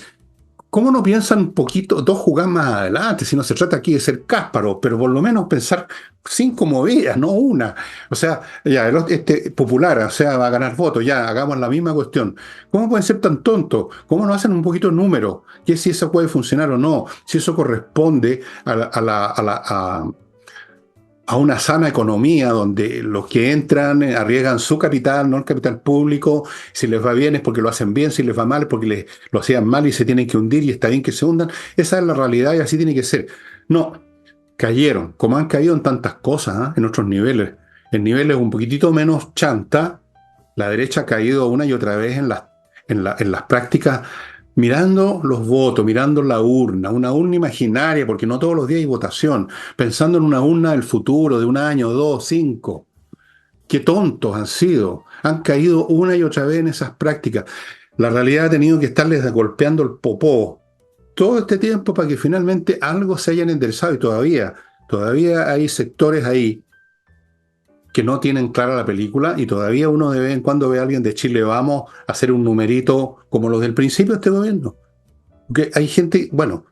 ¿cómo no piensan un poquito, dos jugadas más adelante? Si no se trata aquí de ser Cásparo, pero por lo menos pensar 5 movidas, no una. O sea, ya, este popular, o sea, va a ganar votos, ya, hagamos la misma cuestión. ¿Cómo pueden ser tan tontos? ¿Cómo no hacen un poquito de número? ¿Qué si eso puede funcionar o no? Si eso corresponde a una sana economía donde los que entran arriesgan su capital, no el capital público. Si les va bien es porque lo hacen bien, si les va mal es porque lo hacían mal y se tienen que hundir y está bien que se hundan. Esa es la realidad y así tiene que ser. No, cayeron, como han caído en tantas cosas, ¿ah? En otros niveles. En niveles un poquitito menos chanta, la derecha ha caído una y otra vez en las prácticas, mirando los votos, mirando la urna, una urna imaginaria, porque no todos los días hay votación, pensando en una urna del futuro, de un año, dos, cinco. Qué tontos han sido, han caído una y otra vez en esas prácticas. La realidad ha tenido que estarles golpeando el popó todo este tiempo para que finalmente algo se hayan enderezado y todavía hay sectores ahí que no tienen clara la película y todavía uno de vez en cuando ve a alguien de Chile, vamos a hacer un numerito como los del principio de este gobierno. Porque hay gente, bueno,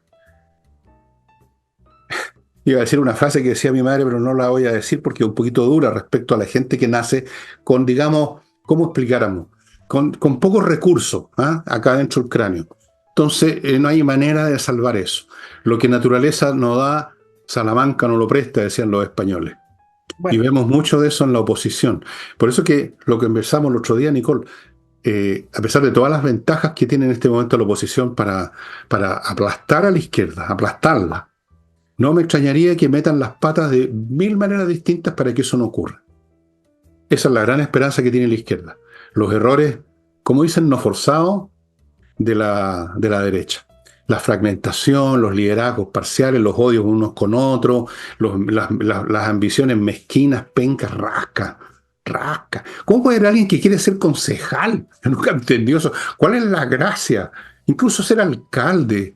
iba a decir una frase que decía mi madre, pero no la voy a decir porque es un poquito dura respecto a la gente que nace con, digamos, ¿cómo explicáramos? Con pocos recursos, ¿ah? Acá dentro del cráneo. Entonces, no hay manera de salvar eso. Lo que naturaleza no da, Salamanca no lo presta, decían los españoles. Y Bueno, vemos mucho de eso en la oposición. Por eso que lo que conversamos el otro día, Nicole, a pesar de todas las ventajas que tiene en este momento la oposición para aplastar a la izquierda, aplastarla, no me extrañaría que metan las patas de mil maneras distintas para que eso no ocurra. Esa es la gran esperanza que tiene la izquierda. Los errores, como dicen, no forzados de la derecha. La fragmentación, los liderazgos parciales, los odios unos con otros, las ambiciones mezquinas, pencas, rasca, rasca. ¿Cómo puede haber alguien que quiere ser concejal? Yo nunca entendí eso. ¿Cuál es la gracia? Incluso ser alcalde,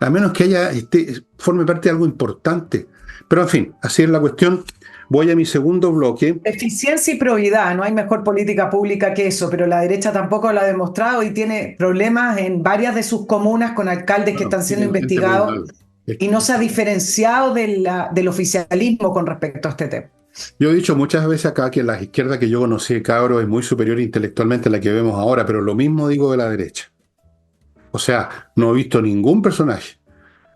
a menos que forme parte de algo importante. Pero en fin, así es la cuestión. Voy a mi segundo bloque. eficiencia y probidad, no hay mejor política pública que eso, pero la derecha tampoco lo ha demostrado y tiene problemas en varias de sus comunas con alcaldes que Bueno, están siendo tienen gente muy investigados mal. y no se ha diferenciado del oficialismo con respecto a este tema. Yo he dicho muchas veces acá que la izquierda que yo conocí, cabro, es muy superior intelectualmente a la que vemos ahora, pero lo mismo digo de la derecha. O sea, no he visto ningún personaje,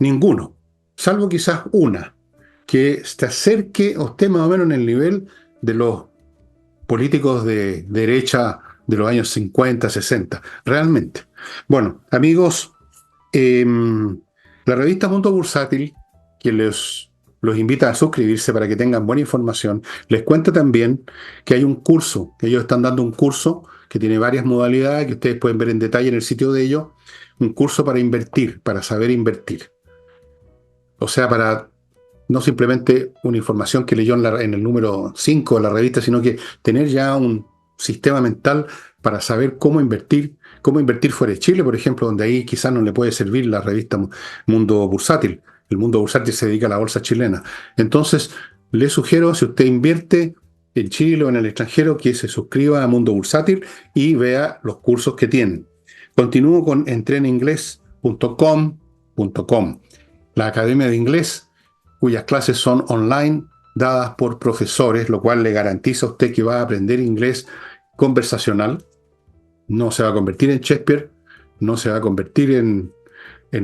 ninguno, salvo quizás una, que se acerque o esté más o menos en el nivel de los políticos de derecha de los años 50, 60, realmente. Bueno, amigos, la revista Mundo Bursátil, que los invita a suscribirse para que tengan buena información, les cuenta también que hay un curso, que ellos están dando un curso que tiene varias modalidades que ustedes pueden ver en detalle en el sitio de ellos, un curso para invertir, para saber invertir. O sea, para no simplemente una información que leyó en el número 5 de la revista, sino que tener ya un sistema mental para saber cómo invertir fuera de Chile, por ejemplo, donde ahí quizás no le puede servir la revista Mundo Bursátil. El Mundo Bursátil se dedica a la bolsa chilena. Entonces, le sugiero, si usted invierte en Chile o en el extranjero, que se suscriba a Mundo Bursátil y vea los cursos que tienen. Continúo con entreninglés.com, la academia de inglés cuyas clases son online, dadas por profesores, lo cual le garantiza a usted que va a aprender inglés conversacional. No se va a convertir en Shakespeare, no se va a convertir en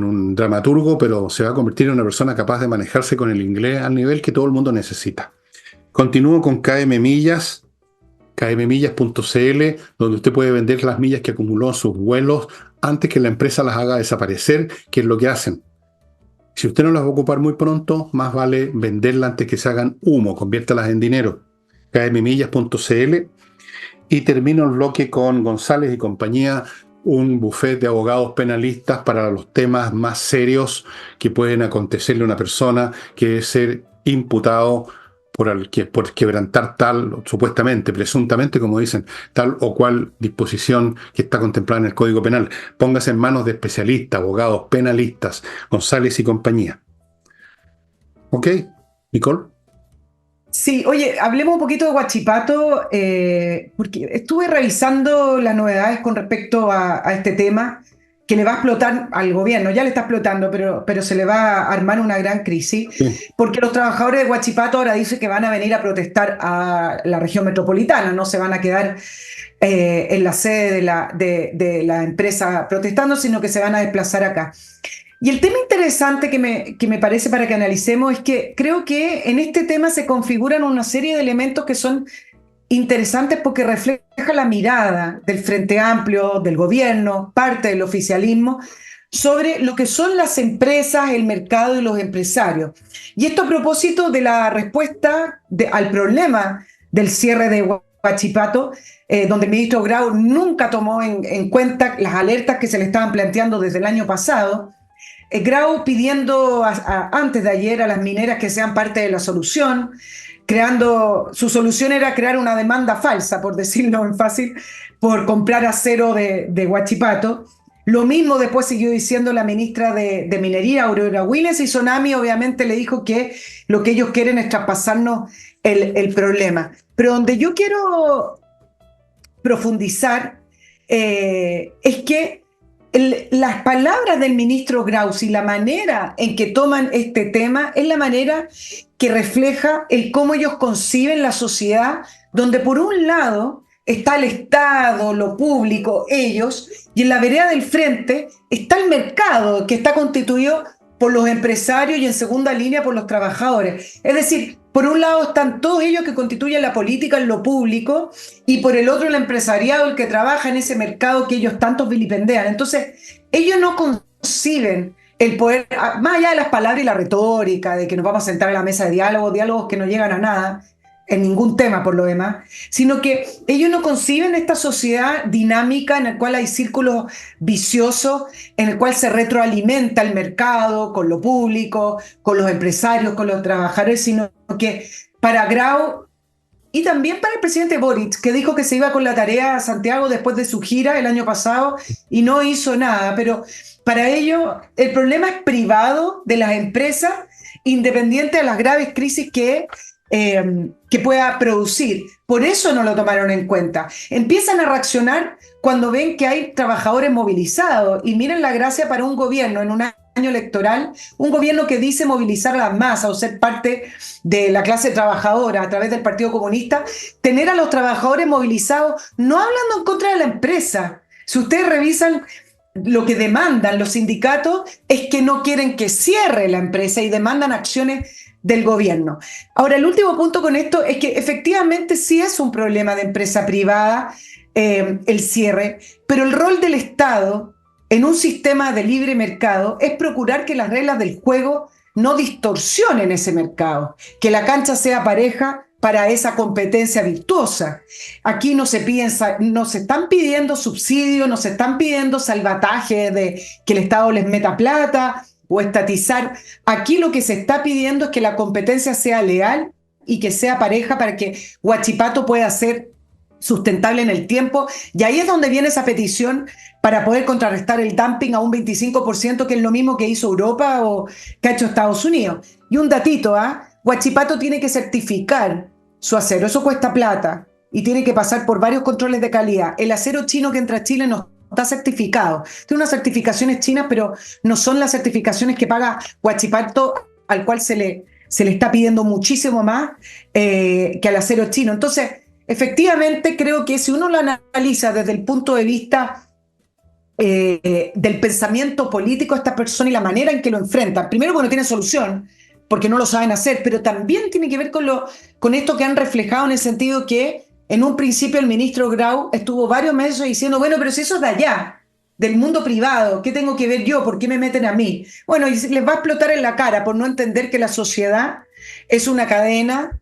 un dramaturgo, pero se va a convertir en una persona capaz de manejarse con el inglés al nivel que todo el mundo necesita. Continúo con KM Millas, kmmillas.cl, donde usted puede vender las millas que acumuló en sus vuelos antes que la empresa las haga desaparecer, que es lo que hacen. Si usted no las va a ocupar muy pronto, más vale venderlas antes que se hagan humo, conviértalas en dinero. kmmillas.cl. Y termino el bloque con González y compañía, un bufete de abogados penalistas para los temas más serios que pueden acontecerle a una persona, que es ser imputado por quebrantar tal, supuestamente, presuntamente, como dicen, tal o cual disposición que está contemplada en el Código Penal. Póngase en manos de especialistas, abogados penalistas, González y compañía. ¿Ok, Nicole? Sí, oye, hablemos un poquito de Huachipato, porque estuve revisando las novedades con respecto a este tema que le va a explotar al gobierno, ya le está explotando, pero se le va a armar una gran crisis, Sí. porque los trabajadores de Huachipato ahora dicen que van a venir a protestar a la región metropolitana, no se van a quedar en la sede de la empresa protestando, sino que se van a desplazar acá. Y el tema interesante que me parece para que analicemos es que creo que en este tema se configuran una serie de elementos que son interesantes porque refleja la mirada del Frente Amplio, del gobierno, parte del oficialismo, sobre lo que son las empresas, el mercado y los empresarios. Y esto a propósito de la respuesta al problema del cierre de Huachipato, donde el ministro Grau nunca tomó en cuenta las alertas que se le estaban planteando desde el año pasado. Grau pidiendo antes de ayer a las mineras que sean parte de la solución, su solución era crear una demanda falsa, por decirlo en fácil, por comprar acero de Huachipato. Lo mismo después siguió diciendo la ministra de Minería, Aurora Williams, y Sonami obviamente le dijo que lo que ellos quieren es traspasarnos el problema. Pero donde yo quiero profundizar es que las palabras del ministro Graus y la manera en que toman este tema es la manera que refleja el cómo ellos conciben la sociedad, donde por un lado está el Estado, lo público, ellos, y en la vereda del frente está el mercado, que está constituido por los empresarios y en segunda línea por los trabajadores. Es decir, por un lado están todos ellos que constituyen la política en lo público y por el otro el empresariado, el que trabaja en ese mercado que ellos tantos vilipendean. Entonces, ellos no conciben el poder, más allá de las palabras y la retórica, de que nos vamos a sentar a la mesa de diálogo, diálogos que no llegan a nada, en ningún tema por lo demás, sino que ellos no conciben esta sociedad dinámica en la cual hay círculos viciosos, en el cual se retroalimenta el mercado con lo público, con los empresarios, con los trabajadores, sino que para Grau y también para el presidente Boric, que dijo que se iba con la tarea a Santiago después de su gira el año pasado y no hizo nada, pero para ellos el problema es privado de las empresas, independiente de las graves crisis que pueda producir. Por eso no lo tomaron en cuenta. Empiezan a reaccionar cuando ven que hay trabajadores movilizados. Y miren la gracia para un gobierno en un año electoral, un gobierno que dice movilizar a las masas o ser parte de la clase trabajadora a través del Partido Comunista, tener a los trabajadores movilizados, no hablando en contra de la empresa. Si ustedes revisan lo que demandan los sindicatos es que no quieren que cierre la empresa y demandan acciones del gobierno. Ahora, el último punto con esto es que efectivamente sí es un problema de empresa privada el cierre, pero el rol del Estado en un sistema de libre mercado es procurar que las reglas del juego no distorsionen ese mercado, que la cancha sea pareja para esa competencia virtuosa. Aquí no se están pidiendo subsidios, no se están pidiendo salvataje de que el Estado les meta plata o estatizar. Aquí lo que se está pidiendo es que la competencia sea leal y que sea pareja para que Huachipato pueda ser sustentable en el tiempo. Y ahí es donde viene esa petición para poder contrarrestar el dumping a un 25%, que es lo mismo que hizo Europa o que ha hecho Estados Unidos. Y un datito, Huachipato tiene que certificar su acero. Eso cuesta plata y tiene que pasar por varios controles de calidad. El acero chino que entra a Chile no está certificado. Tiene unas certificaciones chinas, pero no son las certificaciones que paga Huachipato, al cual se le está pidiendo muchísimo más que al acero chino. Entonces, efectivamente, creo que si uno lo analiza desde el punto de vista del pensamiento político de esta persona y la manera en que lo enfrentan, primero porque no tienen solución, porque no lo saben hacer, pero también tiene que ver con esto que han reflejado en el sentido que en un principio el ministro Grau estuvo varios meses diciendo, bueno, pero si eso es de allá, del mundo privado, ¿qué tengo que ver yo? ¿Por qué me meten a mí? Bueno, y les va a explotar en la cara por no entender que la sociedad es una cadena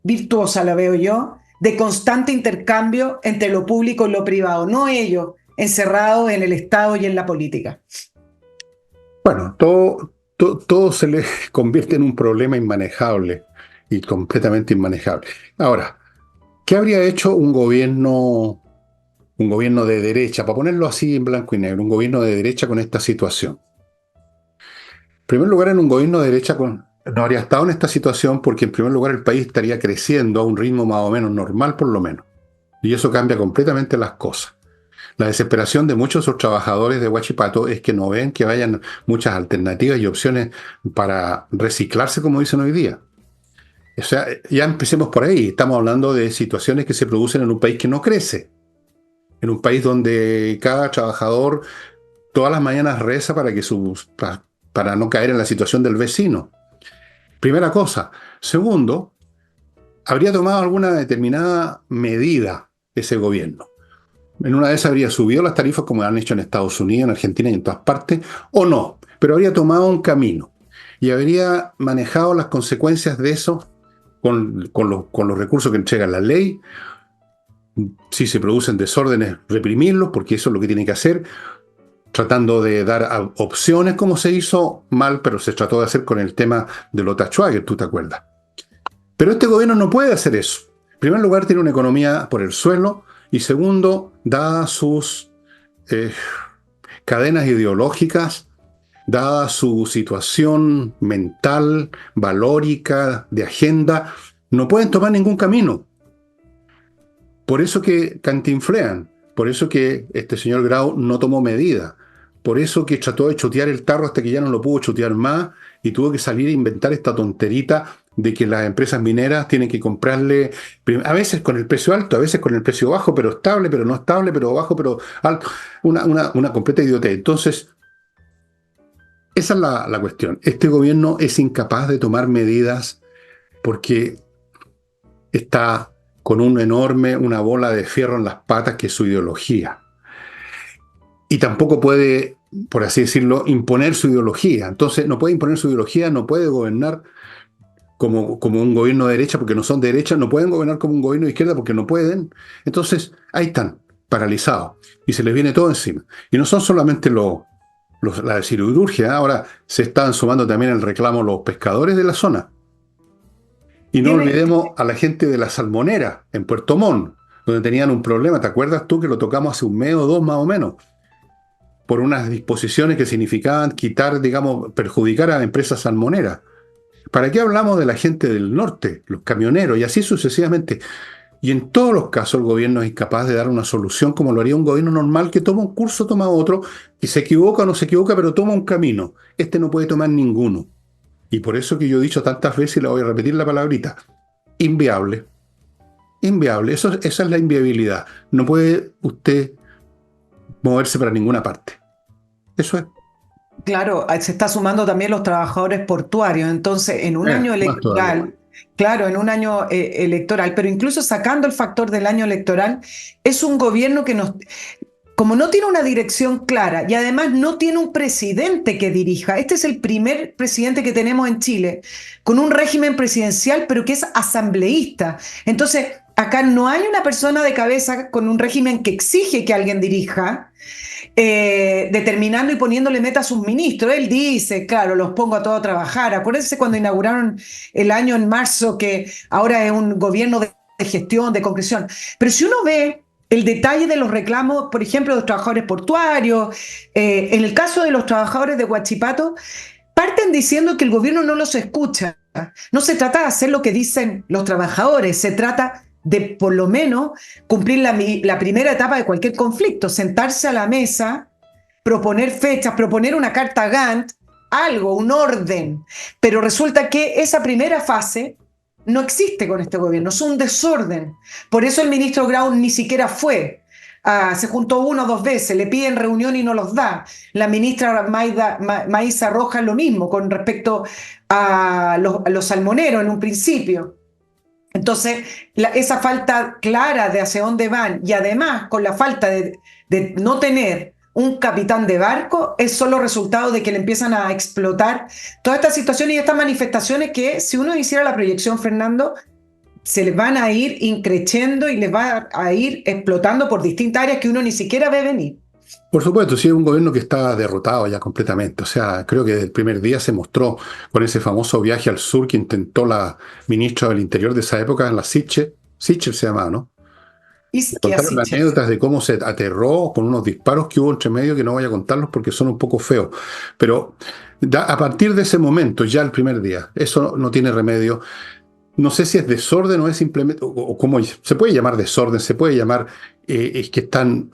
virtuosa, la veo yo, de constante intercambio entre lo público y lo privado, no ellos encerrados en el Estado y en la política. Bueno, todo se le convierte en un problema inmanejable y completamente inmanejable. Ahora, ¿qué habría hecho un gobierno de derecha, para ponerlo así en blanco y negro, un gobierno de derecha con esta situación? En primer lugar, en un gobierno de derecha no habría estado en esta situación porque en primer lugar el país estaría creciendo a un ritmo más o menos normal por lo menos. Y eso cambia completamente las cosas. La desesperación de muchos de los trabajadores de Huachipato es que no ven que vayan muchas alternativas y opciones para reciclarse, como dicen hoy día. O sea, ya empecemos por ahí. Estamos hablando de situaciones que se producen en un país que no crece, en un país donde cada trabajador todas las mañanas reza para no caer en la situación del vecino. Primera cosa. Segundo, habría tomado alguna determinada medida ese gobierno. En una de esas habría subido las tarifas como han hecho en Estados Unidos, en Argentina y en todas partes, o no, pero habría tomado un camino y habría manejado las consecuencias de eso con los recursos que entrega la ley. Si se producen desórdenes, reprimirlos, porque eso es lo que tiene que hacer, tratando de dar opciones, como se hizo mal, pero se trató de hacer con el tema de Lota Schwager, tú te acuerdas. Pero este gobierno no puede hacer eso. En primer lugar, tiene una economía por el suelo, y segundo, dadas sus cadenas ideológicas, dada su situación mental, valórica, de agenda, no pueden tomar ningún camino. Por eso que cantinflean, por eso que este señor Grau no tomó medida, por eso que trató de chotear el tarro hasta que ya no lo pudo chotear más y tuvo que salir a inventar esta tonterita de que las empresas mineras tienen que comprarle, a veces con el precio alto, a veces con el precio bajo, pero estable, pero no estable, pero bajo, pero alto. Una completa idiotez. Entonces, esa es la cuestión. Este gobierno es incapaz de tomar medidas porque está con una bola de fierro en las patas que es su ideología. Y tampoco puede, por así decirlo, imponer su ideología. Entonces, no puede imponer su ideología, no puede gobernar como un gobierno de derecha porque no son de derecha, no pueden gobernar como un gobierno de izquierda porque no pueden. Entonces, ahí están, paralizados. Y se les viene todo encima. Y no son solamente la siderurgia, ahora se están sumando también el reclamo los pescadores de la zona. Y no olvidemos a la gente de la salmonera en Puerto Montt, donde tenían un problema. ¿Te acuerdas tú que lo tocamos hace un mes o dos más o menos? Por unas disposiciones que significaban quitar, digamos, perjudicar a la empresa salmonera. ¿Para qué hablamos de la gente del norte, los camioneros y así sucesivamente? Y en todos los casos el gobierno es incapaz de dar una solución como lo haría un gobierno normal que toma un curso, toma otro, y se equivoca o no se equivoca, pero toma un camino. Este no puede tomar ninguno. Y por eso que yo he dicho tantas veces, y le voy a repetir la palabrita, inviable. Inviable, esa es la inviabilidad. No puede usted moverse para ninguna parte. Eso es. Claro, se está sumando también los trabajadores portuarios. Entonces, en un año Más todavía. electoral, claro, en un año electoral, pero incluso sacando el factor del año electoral, es un gobierno que como no tiene una dirección clara y además no tiene un presidente que dirija. Este es el primer presidente que tenemos en Chile con un régimen presidencial, pero que es asambleísta. Entonces, acá no hay una persona de cabeza con un régimen que exige que alguien dirija, determinando y poniéndole meta a sus ministros. Él dice, claro, los pongo a todos a trabajar. Acuérdense cuando inauguraron el año en marzo, que ahora es un gobierno de gestión, de concreción. Pero si uno ve el detalle de los reclamos, por ejemplo, de los trabajadores portuarios, en el caso de los trabajadores de Huachipato, parten diciendo que el gobierno no los escucha. No se trata de hacer lo que dicen los trabajadores, se trata de por lo menos cumplir la primera etapa de cualquier conflicto, sentarse a la mesa, proponer fechas, proponer una carta Gantt, algo, un orden. Pero resulta que esa primera fase no existe con este gobierno, es un desorden. Por eso el ministro Grau ni siquiera fue. Se juntó una o dos veces, le piden reunión y no los da. La ministra Maísa Rojas lo mismo con respecto a los salmoneros en un principio. Entonces, esa falta clara de hacia dónde van y además con la falta de no tener un capitán de barco es solo resultado de que le empiezan a explotar todas estas situaciones y estas manifestaciones que si uno hiciera la proyección, Fernando, se les van a ir increciendo y les va a ir explotando por distintas áreas que uno ni siquiera ve venir. Por supuesto, sí, es un gobierno que está derrotado ya completamente. O sea, creo que desde el primer día se mostró con ese famoso viaje al sur que intentó la ministra del Interior de esa época, la Sichel se llamaba, ¿no? Contaron las anécdotas de cómo se aterró con unos disparos que hubo entre medio, que no voy a contarlos porque son un poco feos. Pero a partir de ese momento, ya el primer día, eso no tiene remedio. No sé si es desorden o es simplemente, o cómo se puede llamar desorden, se puede llamar, es que están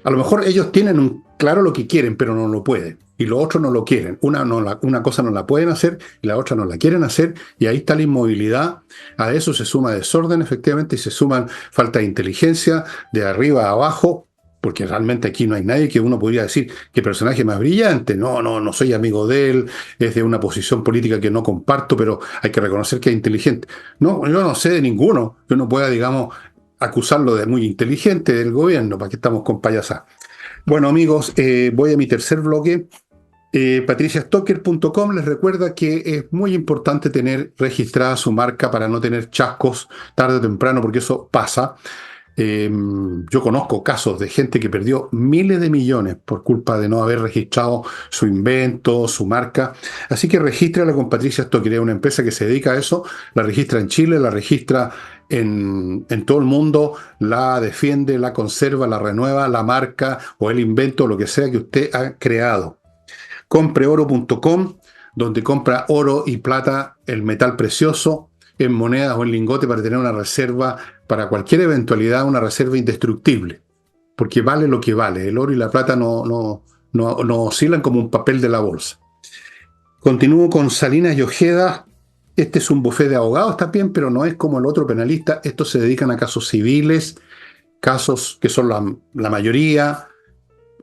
A lo mejor ellos tienen claro lo que quieren, pero no lo pueden. Y los otros no lo quieren. Una cosa no la pueden hacer y la otra no la quieren hacer. Y ahí está la inmovilidad. A eso se suma desorden, efectivamente, y se suman falta de inteligencia de arriba a abajo, porque realmente aquí no hay nadie que uno podría decir qué personaje más brillante. No soy amigo de él, es de una posición política que no comparto, pero hay que reconocer que es inteligente. No, yo no sé de ninguno que uno pueda, digamos, acusarlo de muy inteligente del gobierno. ¿Para qué estamos con payasadas? Bueno, amigos, voy a mi tercer bloque. patriciastocker.com les recuerda que es muy importante tener registrada su marca para no tener chascos tarde o temprano, porque eso pasa. Yo conozco casos de gente que perdió miles de millones por culpa de no haber registrado su invento, su marca. Así que regístrala con Patricia Stocker, es una empresa que se dedica a eso, la registra en Chile, la registra en todo el mundo, la defiende, la conserva, la renueva, la marca o el invento, lo que sea que usted ha creado. Compreoro.com, donde compra oro y plata, el metal precioso, en monedas o en lingote para tener una reserva para cualquier eventualidad, una reserva indestructible, porque vale lo que vale. El oro y la plata no oscilan como un papel de la bolsa. Continúo con Salinas y Ojeda. Este es un bufete de abogados también, pero no es como el otro penalista. Estos se dedican a casos civiles, casos que son la mayoría.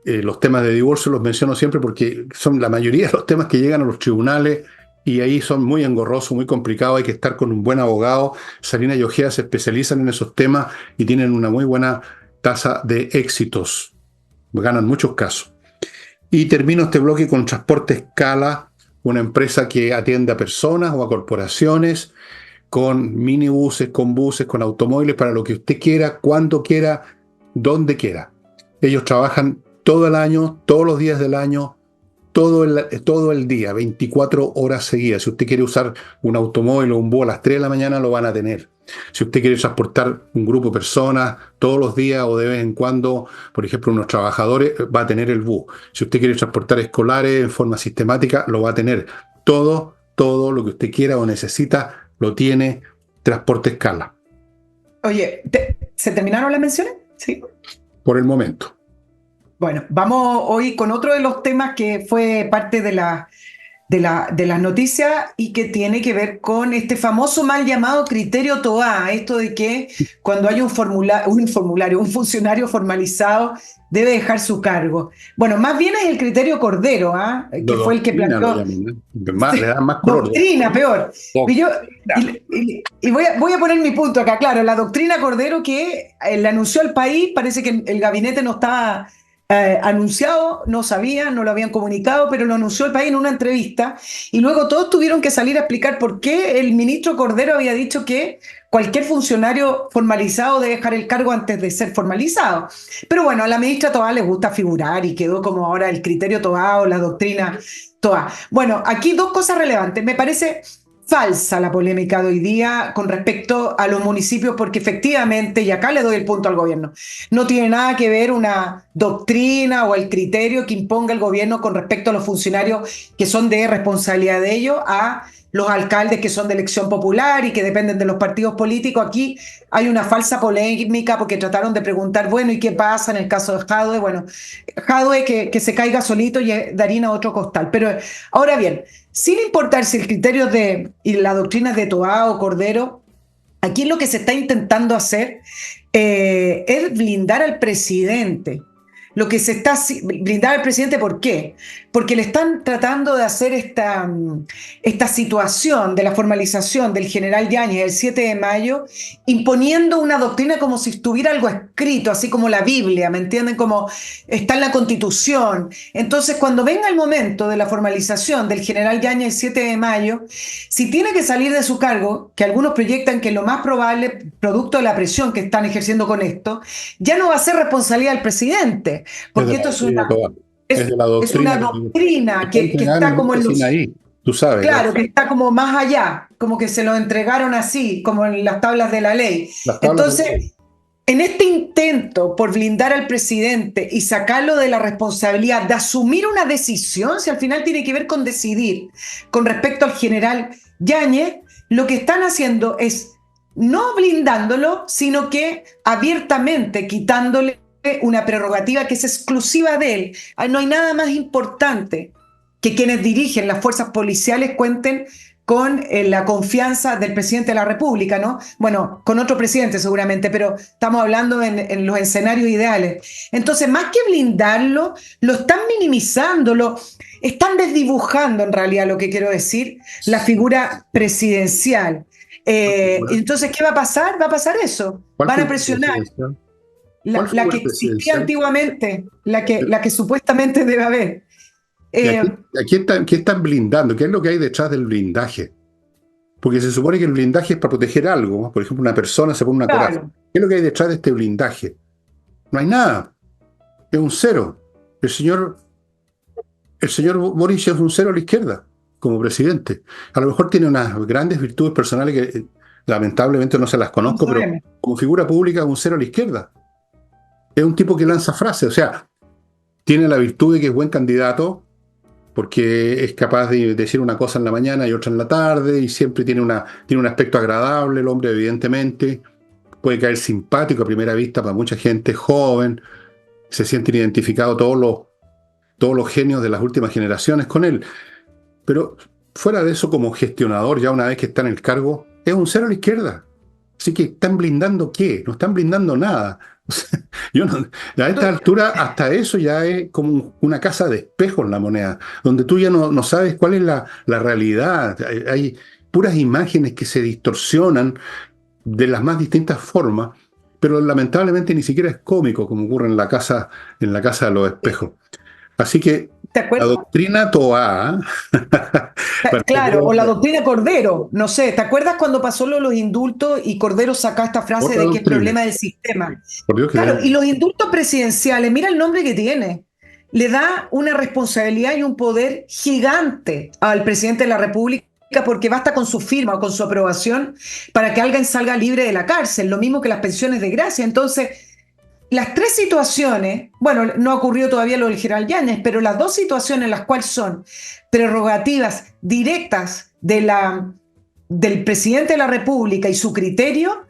Los temas de divorcio los menciono siempre porque son la mayoría de los temas que llegan a los tribunales y ahí son muy engorrosos, muy complicados. Hay que estar con un buen abogado. Salinas y Ojeda se especializan en esos temas y tienen una muy buena tasa de éxitos. Ganan muchos casos. Y termino este bloque con Transporte Escala, una empresa que atiende a personas o a corporaciones con minibuses, con buses, con automóviles, para lo que usted quiera, cuando quiera, donde quiera. Ellos trabajan todo el año, todos los días del año, todo el día, 24 horas seguidas. Si usted quiere usar un automóvil o un bus a las 3 de la mañana, lo van a tener. Si usted quiere transportar un grupo de personas todos los días o de vez en cuando, por ejemplo, unos trabajadores, va a tener el bus. Si usted quiere transportar escolares en forma sistemática, lo va a tener. Todo lo que usted quiera o necesita, lo tiene Transporte Escala. Oye, ¿se terminaron las menciones? Sí. Por el momento. Bueno, vamos hoy con otro de los temas que fue parte de las noticias y que tiene que ver con este famoso mal llamado criterio TOA, esto de que cuando hay un funcionario formalizado debe dejar su cargo. Bueno, más bien es el criterio Cordero, que fue el que planteó. Le dan más color. Doctrina, peor. Y voy a poner mi punto acá, claro, la doctrina Cordero que le anunció al país, parece que el gabinete no estaba anunciado, no sabían, no lo habían comunicado, pero lo anunció el país en una entrevista y luego todos tuvieron que salir a explicar por qué el ministro Cordero había dicho que cualquier funcionario formalizado debe dejar el cargo antes de ser formalizado. Pero bueno, a la ministra Toá le gusta figurar y quedó como ahora el criterio Toá o la doctrina Toá. Bueno, aquí dos cosas relevantes. Me parece falsa la polémica de hoy día con respecto a los municipios, porque efectivamente, y acá le doy el punto al gobierno, no tiene nada que ver una doctrina o el criterio que imponga el gobierno con respecto a los funcionarios que son de responsabilidad de ellos a los alcaldes que son de elección popular y que dependen de los partidos políticos. Aquí hay una falsa polémica porque trataron de preguntar, bueno, ¿y qué pasa en el caso de Jadwe? Bueno, Jadwe que se caiga solito y de harina a otro costal. Pero ahora bien, sin importar si el criterio y la doctrina de Toá o Cordero, aquí lo que se está intentando hacer es blindar al presidente. Lo que se está blindar al presidente, ¿por qué? Porque le están tratando de hacer esta situación de la formalización del general Yáñez el 7 de mayo, imponiendo una doctrina como si estuviera algo escrito, así como la Biblia, ¿me entienden? Como está en la Constitución. Entonces, cuando venga el momento de la formalización del general Yáñez el 7 de mayo, si tiene que salir de su cargo, que algunos proyectan que lo más probable, producto de la presión que están ejerciendo con esto, ya no va a ser responsabilidad del presidente. Porque esto es una doctrina que está como en los... Ahí, tú sabes. Claro, que está como más allá, como que se lo entregaron así, como en las tablas de la ley. Entonces, en este intento por blindar al presidente y sacarlo de la responsabilidad de asumir una decisión, si al final tiene que ver con decidir con respecto al general Yáñez, lo que están haciendo es no blindándolo, sino que abiertamente quitándole una prerrogativa que es exclusiva de él. No hay nada más importante que quienes dirigen las fuerzas policiales cuenten con la confianza del presidente de la República, ¿no? Bueno, con otro presidente seguramente, pero estamos hablando en los escenarios ideales. Entonces, más que blindarlo, lo están minimizando, lo están desdibujando en realidad, lo que quiero decir, la figura presidencial. Entonces, ¿qué va a pasar? Va a pasar eso. ¿Cuál Van a figura presionar presidencial? ¿Cuál la figura que existía presidencial? antiguamente, la que supuestamente debe haber. ¿Y Eh, qué están blindando? ¿Qué es lo que hay detrás del blindaje? Porque se supone que el blindaje es para proteger algo, ¿no? Por ejemplo, una persona se pone una coraza. claro, ¿Qué es lo que hay detrás de este blindaje? No hay nada. Es un cero. El señor, el señor Boric es un cero a la izquierda como presidente. A lo mejor tiene unas grandes virtudes personales que lamentablemente no se las no conozco, pero sabemos. como figura pública es un cero a la izquierda. Es un tipo que lanza frases, o sea, tiene la virtud de que es buen candidato porque es capaz de decir una cosa en la mañana y otra en la tarde, y siempre tiene un aspecto agradable el hombre, evidentemente. Puede caer simpático a primera vista para mucha gente joven, se sienten identificados todos los genios de las últimas generaciones con él. Pero fuera de eso, como gestionador, ya una vez que está en el cargo, es un cero a la izquierda. Así que ¿están blindando qué? No están blindando nada. O sea, a esta altura, hasta eso ya es como una casa de espejos la moneda, donde tú ya no sabes cuál es la realidad. Hay puras imágenes que se distorsionan de las más distintas formas, pero lamentablemente ni siquiera es cómico, como ocurre en la casa de los espejos. Así que ¿Te la acuerdas? doctrina Toa, para que Claro, o la vean, doctrina Cordero, no sé, ¿te acuerdas cuando pasó lo de los indultos y Cordero sacó esta frase otra de que es doctrina, problema del sistema? por Dios que Claro, tenemos. y los indultos presidenciales, mira el nombre que tiene. Le da una responsabilidad y un poder gigante al presidente de la República porque basta con su firma o con su aprobación para que alguien salga libre de la cárcel, lo mismo que las pensiones de gracia. Entonces, las tres situaciones, bueno, no ha ocurrido todavía lo del general Yáñez, pero las dos situaciones en las cuales son prerrogativas directas del presidente de la República y su criterio,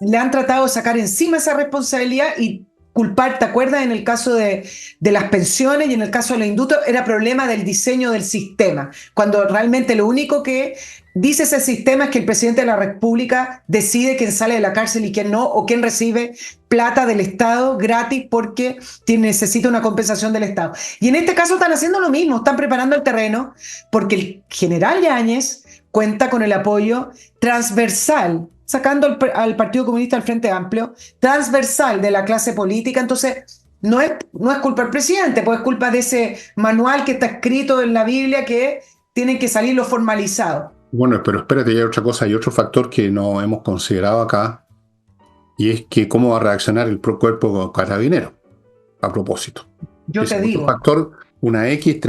le han tratado de sacar encima esa responsabilidad y culpar, ¿te acuerdas? En el caso de las pensiones y en el caso de los indultos, era problema del diseño del sistema, cuando realmente lo único que dice ese sistema es que el presidente de la República decide quién sale de la cárcel y quién no, o quién recibe plata del Estado gratis porque necesita una compensación del Estado. Y en este caso están haciendo lo mismo, están preparando el terreno porque el general Yáñez cuenta con el apoyo transversal, sacando al Partido Comunista al Frente Amplio, transversal de la clase política. Entonces, no es culpa del presidente, pues es culpa de ese manual que está escrito en la Biblia que tienen que salir los formalizados. Bueno, pero espérate, hay otra cosa, hay otro factor que no hemos considerado acá, y es que cómo va a reaccionar el cuerpo carabinero, a propósito. Yo Ese te es otro digo, factor, una X,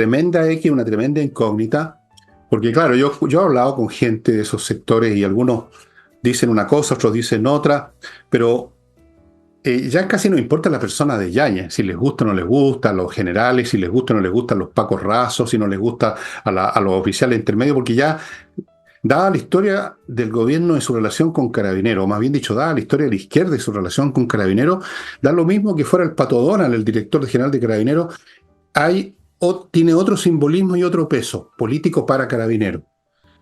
una tremenda incógnita, porque claro, yo he hablado con gente de esos sectores y algunos dicen una cosa, otros dicen otra, pero ya casi no importa la persona de Yáñez, si les gusta o no les gusta, a los generales, si les gusta o no les gustan los pacos rasos, si no les gusta a los oficiales intermedios, porque ya, dada la historia del gobierno y su relación con Carabineros, o más bien dicho, dada la historia de la izquierda y su relación con Carabineros, da lo mismo que fuera el Pato Donald, el director general de Carabineros, tiene otro simbolismo y otro peso político para Carabineros.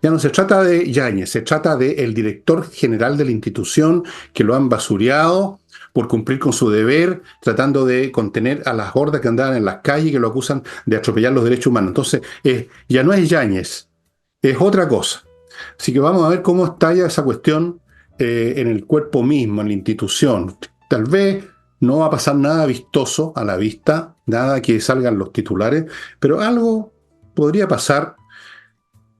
Ya no se trata de Yáñez, se trata del director general de la institución que lo han basureado por cumplir con su deber, tratando de contener a las hordas que andaban en las calles y que lo acusan de atropellar los derechos humanos. Entonces, ya no es Yáñez, es otra cosa. Así que vamos a ver cómo estalla esa cuestión en el cuerpo mismo, en la institución. Tal vez no va a pasar nada vistoso a la vista, nada que salgan los titulares, pero algo podría pasar,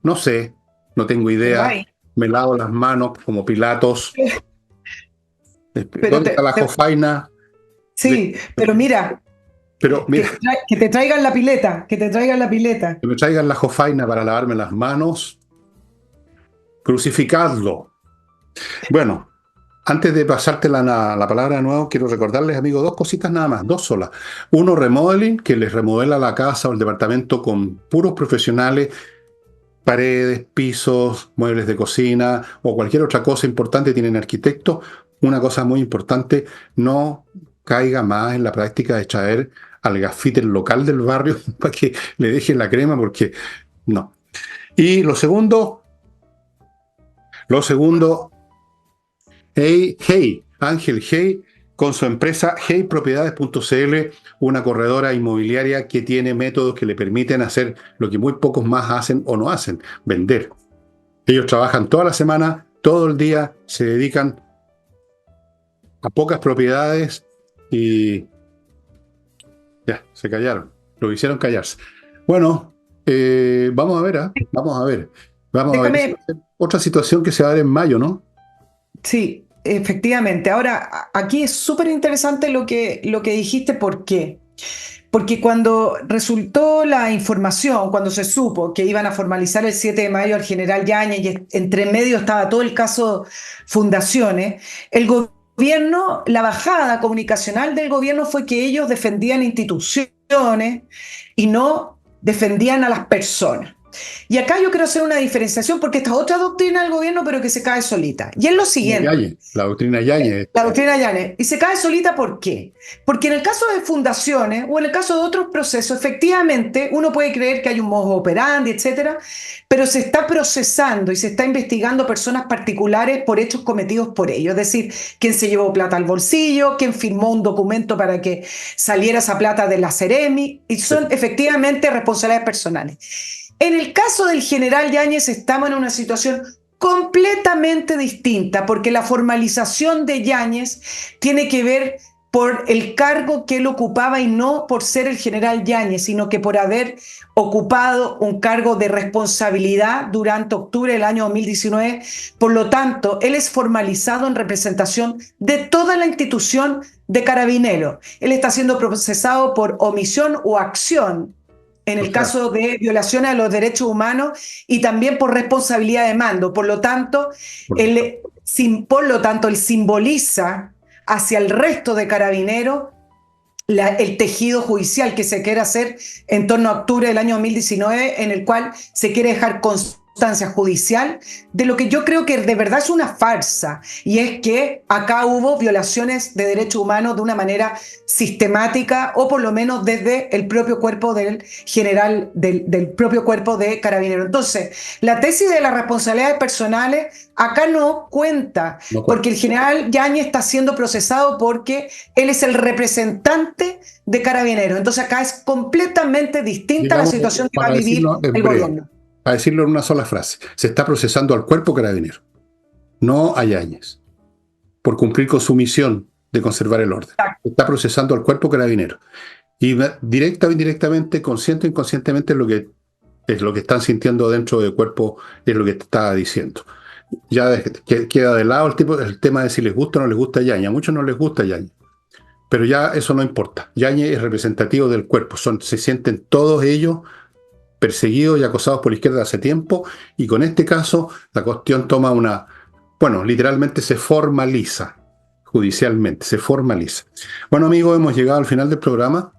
no sé, no tengo pero idea, hay. me lavo las manos como Pilatos. Pero ¿Dónde está la jofaina? sí, pero mira, Pero mira, que te traigan la pileta, que te traigan la pileta. que me traigan la jofaina para lavarme las manos, crucificadlo. Bueno, antes de pasarte la palabra de nuevo, quiero recordarles, amigos, dos cositas nada más, dos solas. Uno, Remodeling, que les remodela la casa o el departamento con puros profesionales, paredes, pisos, muebles de cocina o cualquier otra cosa importante, tienen arquitectos. Una cosa muy importante, no caiga más en la práctica de traer al gafiter local del barrio para que le dejen la crema, porque no. Y lo segundo, Ángel Hey, con su empresa heypropiedades.cl, una corredora inmobiliaria que tiene métodos que le permiten hacer lo que muy pocos más hacen o no hacen, vender. Ellos trabajan toda la semana, todo el día, se dedican a pocas propiedades y ya, se callaron, lo hicieron callarse. Bueno, vamos a ver, vamos a ver. Vamos a ver. Déjame, Otra situación que se va a dar en mayo, ¿no? sí, efectivamente. Ahora, aquí es súper interesante lo que dijiste. ¿Por qué? Porque cuando resultó la información, cuando se supo que iban a formalizar el 7 de mayo al general Yáñez y entre medio estaba todo el caso Fundaciones, el gobierno, la bajada comunicacional del gobierno fue que ellos defendían instituciones y no defendían a las personas. Y acá yo quiero hacer una diferenciación porque esta es otra doctrina del gobierno, pero que se cae solita. Y es lo siguiente. Yáñez, la doctrina Yáñez. La doctrina Yáñez. Y se cae solita, ¿por qué? Porque en el caso de fundaciones o en el caso de otros procesos, efectivamente, uno puede creer que hay un modus operandi, etcétera, pero se está procesando y se está investigando personas particulares por hechos cometidos por ellos. Es decir, quién se llevó plata al bolsillo, quién firmó un documento para que saliera esa plata de la Ceremi, y son efectivamente responsabilidades personales. En el caso del general Yáñez estamos en una situación completamente distinta, porque la formalización de Yáñez tiene que ver por el cargo que él ocupaba y no por ser el general Yáñez, sino que por haber ocupado un cargo de responsabilidad durante octubre del año 2019. Por lo tanto, él es formalizado en representación de toda la institución de Carabineros. Él está siendo procesado por omisión o acción en el caso de violaciones a los derechos humanos y también por responsabilidad de mando. Por lo tanto, él simboliza hacia el resto de Carabineros el tejido judicial que se quiere hacer en torno a octubre del año 2019, en el cual se quiere dejar constancia judicial de lo que yo creo que de verdad es una farsa, y es que acá hubo violaciones de derechos humanos de una manera sistemática, o por lo menos desde el propio cuerpo del general, del propio cuerpo de Carabineros. Entonces, la tesis de las responsabilidades personales acá no cuenta, porque el general Yáñez está siendo procesado porque él es el representante de Carabineros. Entonces acá es completamente distinta, digamos, la situación que va a vivir el gobierno. Para decirlo en una sola frase, se está procesando al cuerpo carabinero, no a Yáñez, por cumplir con su misión de conservar el orden. Se está procesando al cuerpo carabinero. Y directa o indirectamente, consciente o inconscientemente, es lo que están sintiendo dentro del cuerpo, es lo que te estaba diciendo. Ya queda de lado el tema de si les gusta o no les gusta Yáñez. A muchos no les gusta Yáñez, pero ya eso no importa. Yáñez es representativo del cuerpo. Se sienten todos ellos perseguidos y acosados por la izquierda hace tiempo, y con este caso la cuestión toma literalmente se formaliza judicialmente, se formaliza. Bueno, amigos, hemos llegado al final del programa.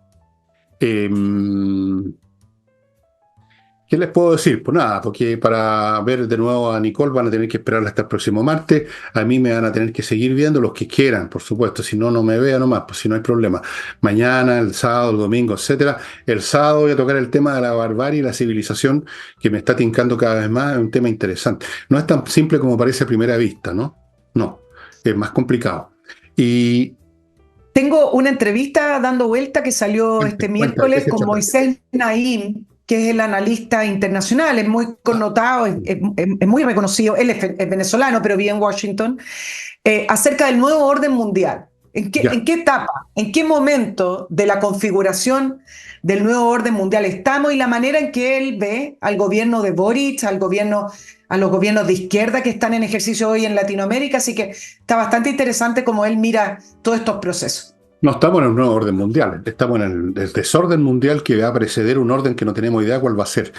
¿Qué les puedo decir? Pues nada, porque para ver de nuevo a Nicole van a tener que esperar hasta el próximo martes. A mí me van a tener que seguir viendo los que quieran, por supuesto. Si no, no me vean nomás, pues si no hay problema. Mañana, el sábado, el domingo, etcétera. El sábado voy a tocar el tema de la barbarie y la civilización, que me está tincando cada vez más. Es un tema interesante. No es tan simple como parece a primera vista, ¿no? No, es más complicado. Y tengo una entrevista dando vuelta que salió este miércoles con Moisés Naim, que es el analista internacional, es muy connotado, es muy reconocido, él es venezolano, pero vive en Washington, acerca del nuevo orden mundial. ¿En qué etapa, en qué momento de la configuración del nuevo orden mundial estamos, y la manera en que él ve al gobierno de Boric, a los gobiernos de izquierda que están en ejercicio hoy en Latinoamérica? Así que está bastante interesante cómo él mira todos estos procesos. No estamos en un nuevo orden mundial, estamos en el desorden mundial que va a preceder un orden que no tenemos idea cuál va a ser.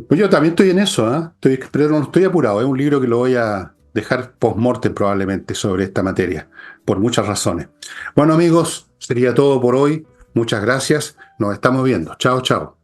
Pues yo también estoy en eso, pero no estoy apurado. Es un libro que lo voy a dejar post-mortem probablemente sobre esta materia, por muchas razones. Bueno, amigos, sería todo por hoy. Muchas gracias. Nos estamos viendo. Chao, chao.